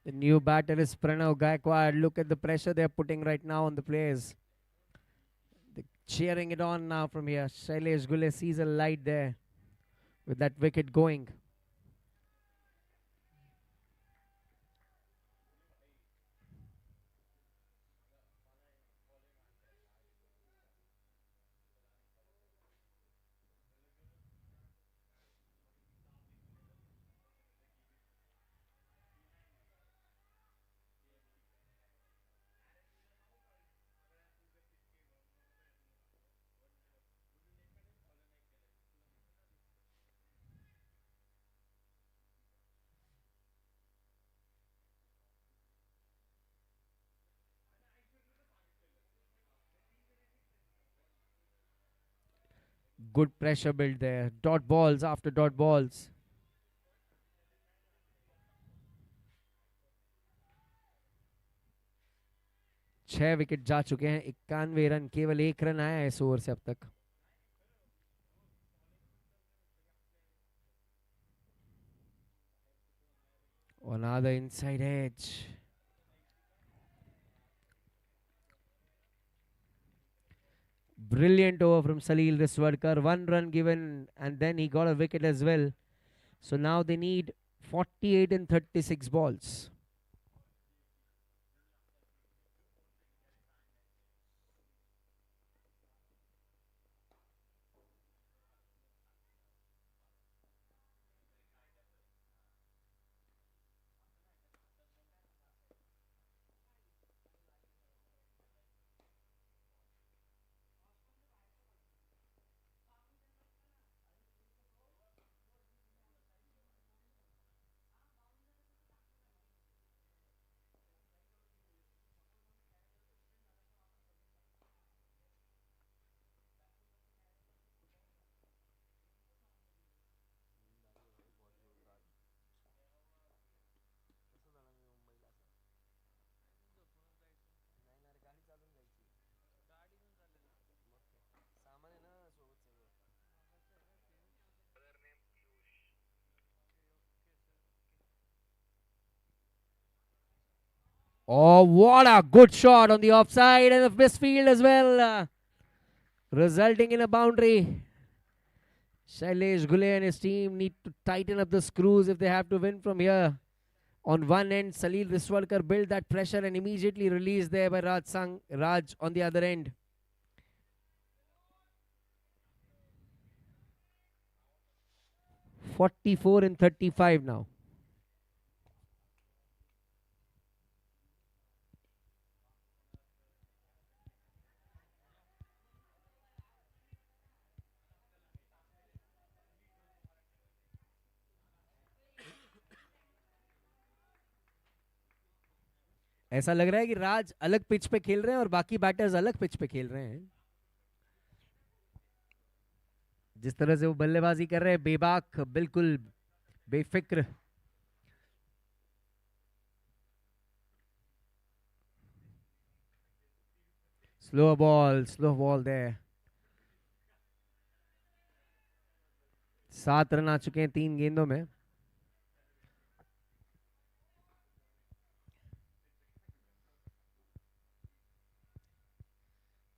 The new batter is Pranav Gaikwad. Look at the pressure they're putting right now on the players. They're cheering it on now from here. Shailesh Gule sees a light there with that wicket going. Good pressure build there. Dot balls after dot balls. 6 wicket जा चुके हैं. 91 run. केवल 1 run आया है इस over से अब तक. Another inside edge. Brilliant over from Salil Riswadkar. 1 run given and then he got a wicket as well. So now they need 48 in 36 balls. Oh, what a good shot on the offside and the misfield as well, resulting in a boundary. Shailesh Gule and his team need to tighten up the screws if they have to win from here. On one end, Salil Riswadkar built that pressure and immediately released there by Raj on the other end. "44 in 35 now. ऐसा लग रहा है कि राज अलग pitch पे खेल रहे हैं और बाकी बैटर्स अलग पिच पे खेल रहे हैं. जिस तरह से वो बल्लेबाजी कर रहे हैं, बेबाक, बिल्कुल बेफिक्र. Slow ball there. 7 रन आ चुके हैं 3 गेंदों में.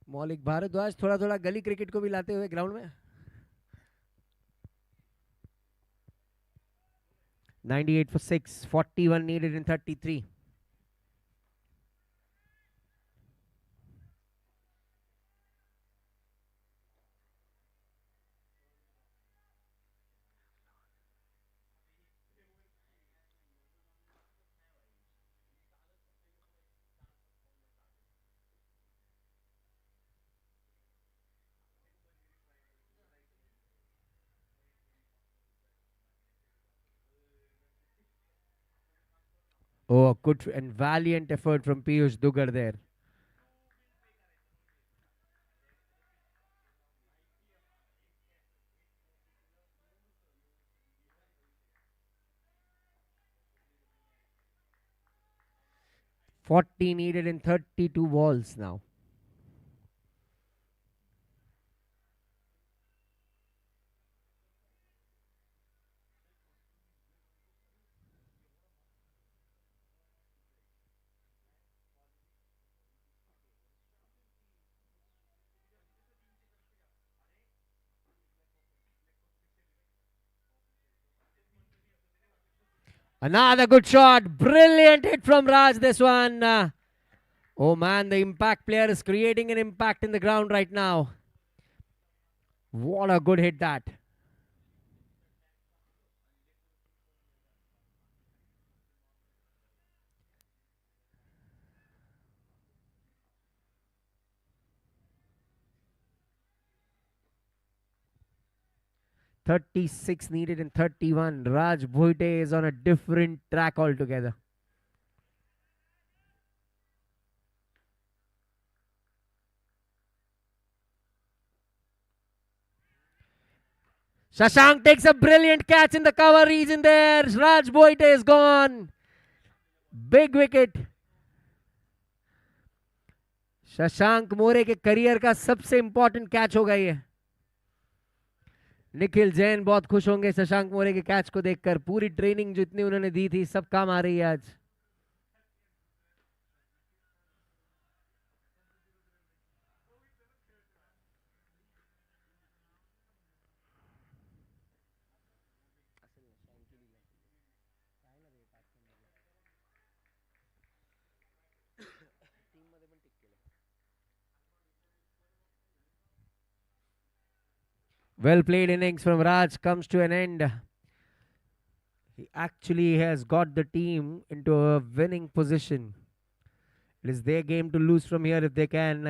मौलिक भारद्वाज थोड़ा थोड़ा गली क्रिकेट को भी लाते हुए ग्राउंड में. 98 for 6, 41 needed in 33. Oh, a good and valiant effort from Piyush Dugar there. "40 needed in 32 balls now." Another good shot. Brilliant hit from Raj, this one. Oh man, the impact player is creating an impact in the ground right now. What a good hit that. "36 needed in 31. Raj Bhoite is on a different track altogether. Shashank takes a brilliant catch in the cover region there. Raj Bhoite is gone. Big wicket. Shashank मोरे के career का सबसे important catch होगा ये. निखिल जैन बहुत खुश होंगे शशांक मोरे के catch को देखकर. पूरी ट्रेनिंग जितनी उन्होंने दी थी सब काम आ रही है आज. Well played innings from Raj comes to an end. He actually has got the team into a winning position. It is their game to lose from here if they can,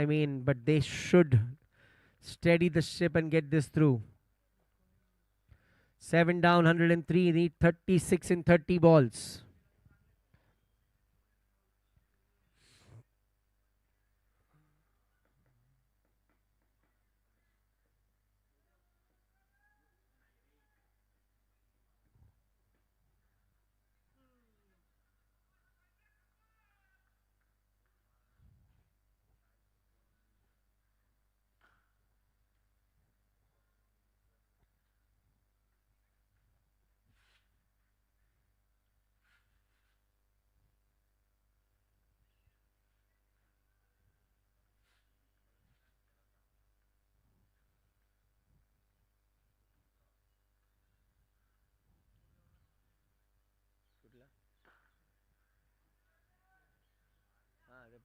but they should steady the ship and get this through. 7 down, 103, need 36 in 30 balls.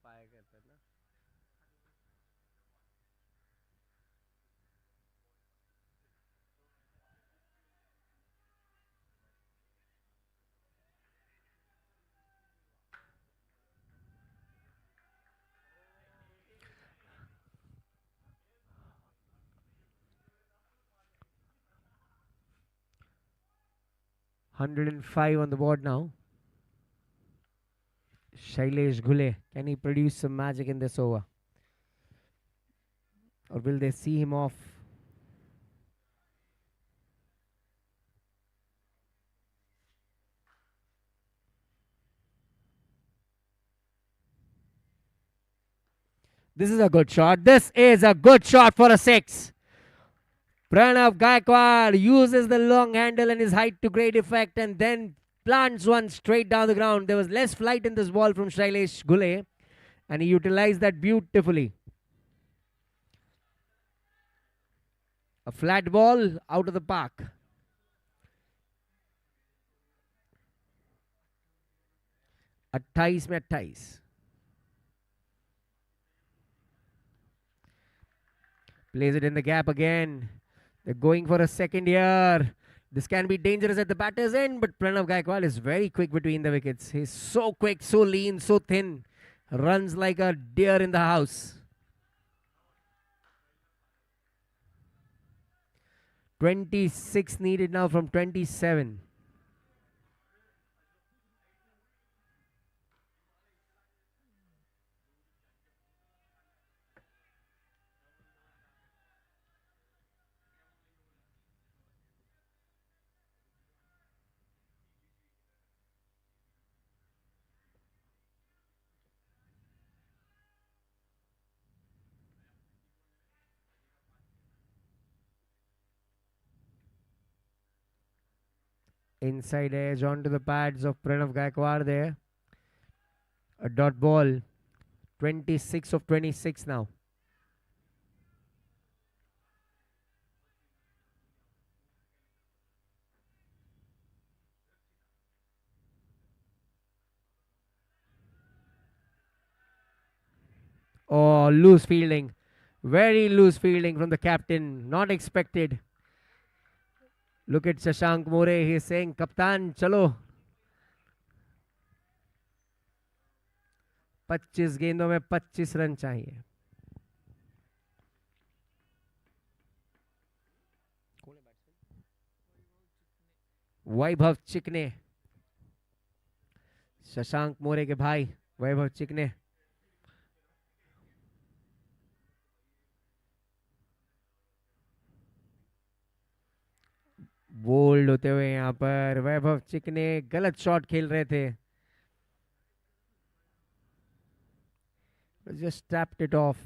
पाया करता ना. $105 on the board now. Shailesh Ghule, can he produce some magic in this over? Or will they see him off? This is a good shot. This is a good shot for a 6. Pranav Gaikwad uses the long handle and his height to great effect and then plants one straight down the ground. There was less flight in this ball from Shailesh Ghule and he utilized that beautifully. A flat ball out of the park. अट्ठाईस में 28. Plays it in the gap again. They're going for a second here. This can be dangerous at the batter's end, but Pranav Gaikwad is very quick between the wickets. He's so quick, so lean, so thin. Runs like a deer in the house. 26 needed now from 27. Inside edge onto the pads of Pranav Gaikwad there. A dot ball. 26 of 26 now. Oh, loose fielding. Very loose fielding from the captain. Not expected. Look at Shashank More. He is saying, Kaptan, chalo. 25 गेंदों में 25 run चाहिए. वैभव चिकने, शशांक मोरे के भाई वैभव चिकने. Bold होते हुए यहाँ पर वैभव चिकने गलत शॉट खेल रहे थे. Just tapped it off.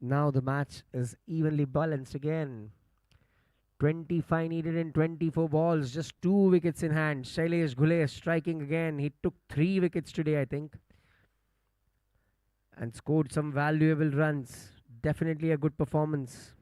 Now the match is evenly balanced again. 25 needed in 24 balls, just 2 wickets in hand. Shailesh Ghule striking again. He took 3 wickets today, I think, and scored some valuable runs. Definitely a good performance.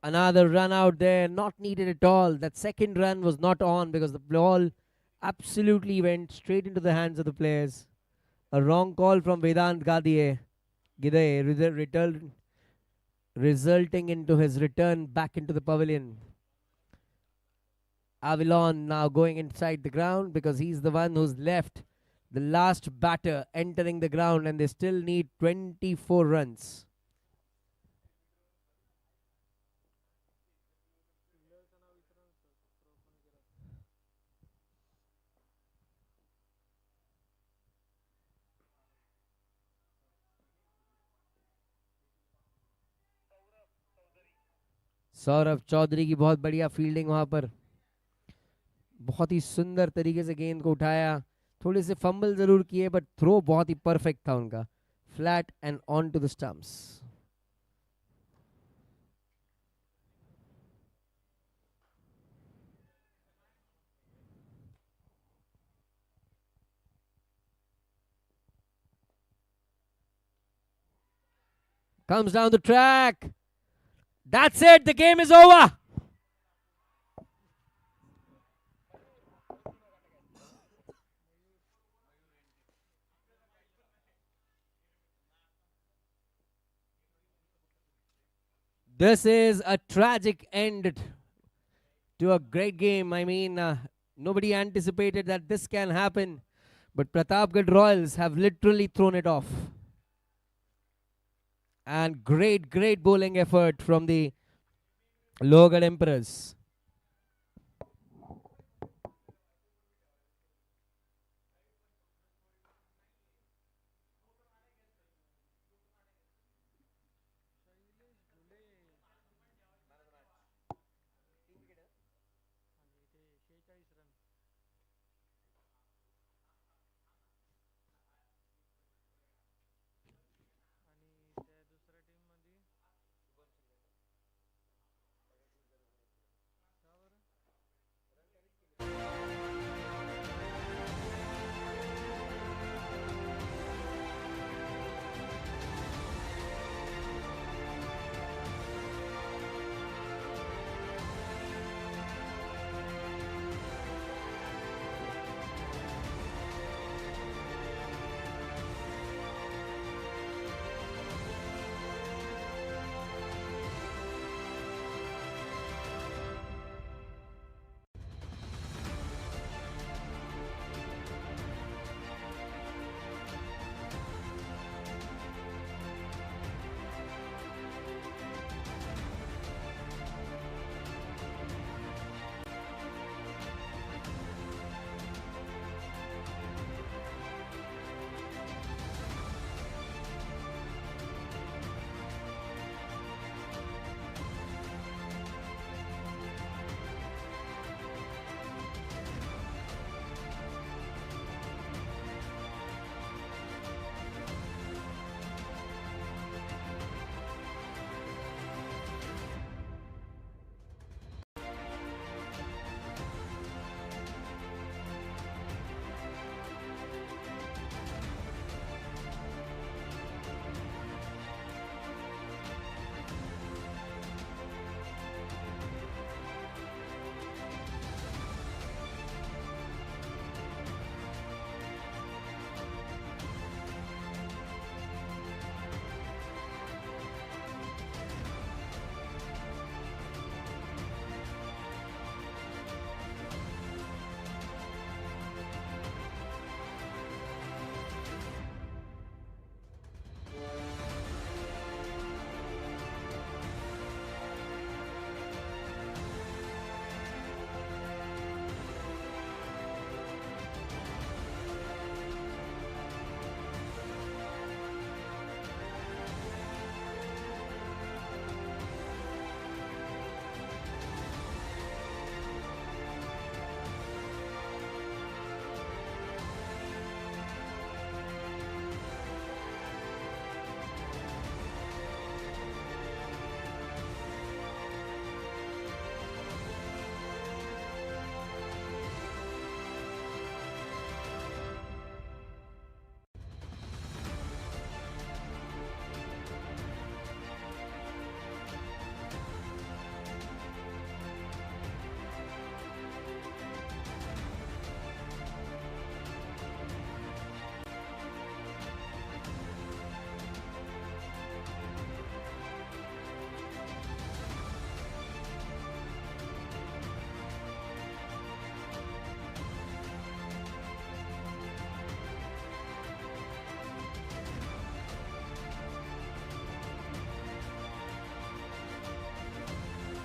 Another run out there, not needed at all. That second run was not on because the ball absolutely went straight into the hands of the players. A wrong call from Vedant Gidey, resulting into his return back into the pavilion. Avilon now going inside the ground because he's the one who's left the last batter entering the ground, and they still need 24 runs. Saurabh Chaudhary की बहुत बढ़िया fielding वहां पर. बहुत ही सुंदर तरीके से गेंद को उठाया. थोड़े से फंबल जरूर किए, बट थ्रो बहुत ही परफेक्ट था उनका. Flat and on to the stumps. Comes down the track. That's it. The game is over. This is a tragic end to a great game. I mean, nobody anticipated that this can happen, but Pratapgad Royals have literally thrown it off. And great bowling effort from the LOHAGAD Emperors.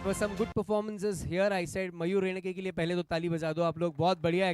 were some good performances here. I said मयूर रेणके के लिए पहले तो ताली बजा दो आप लोग, बहुत बढ़िया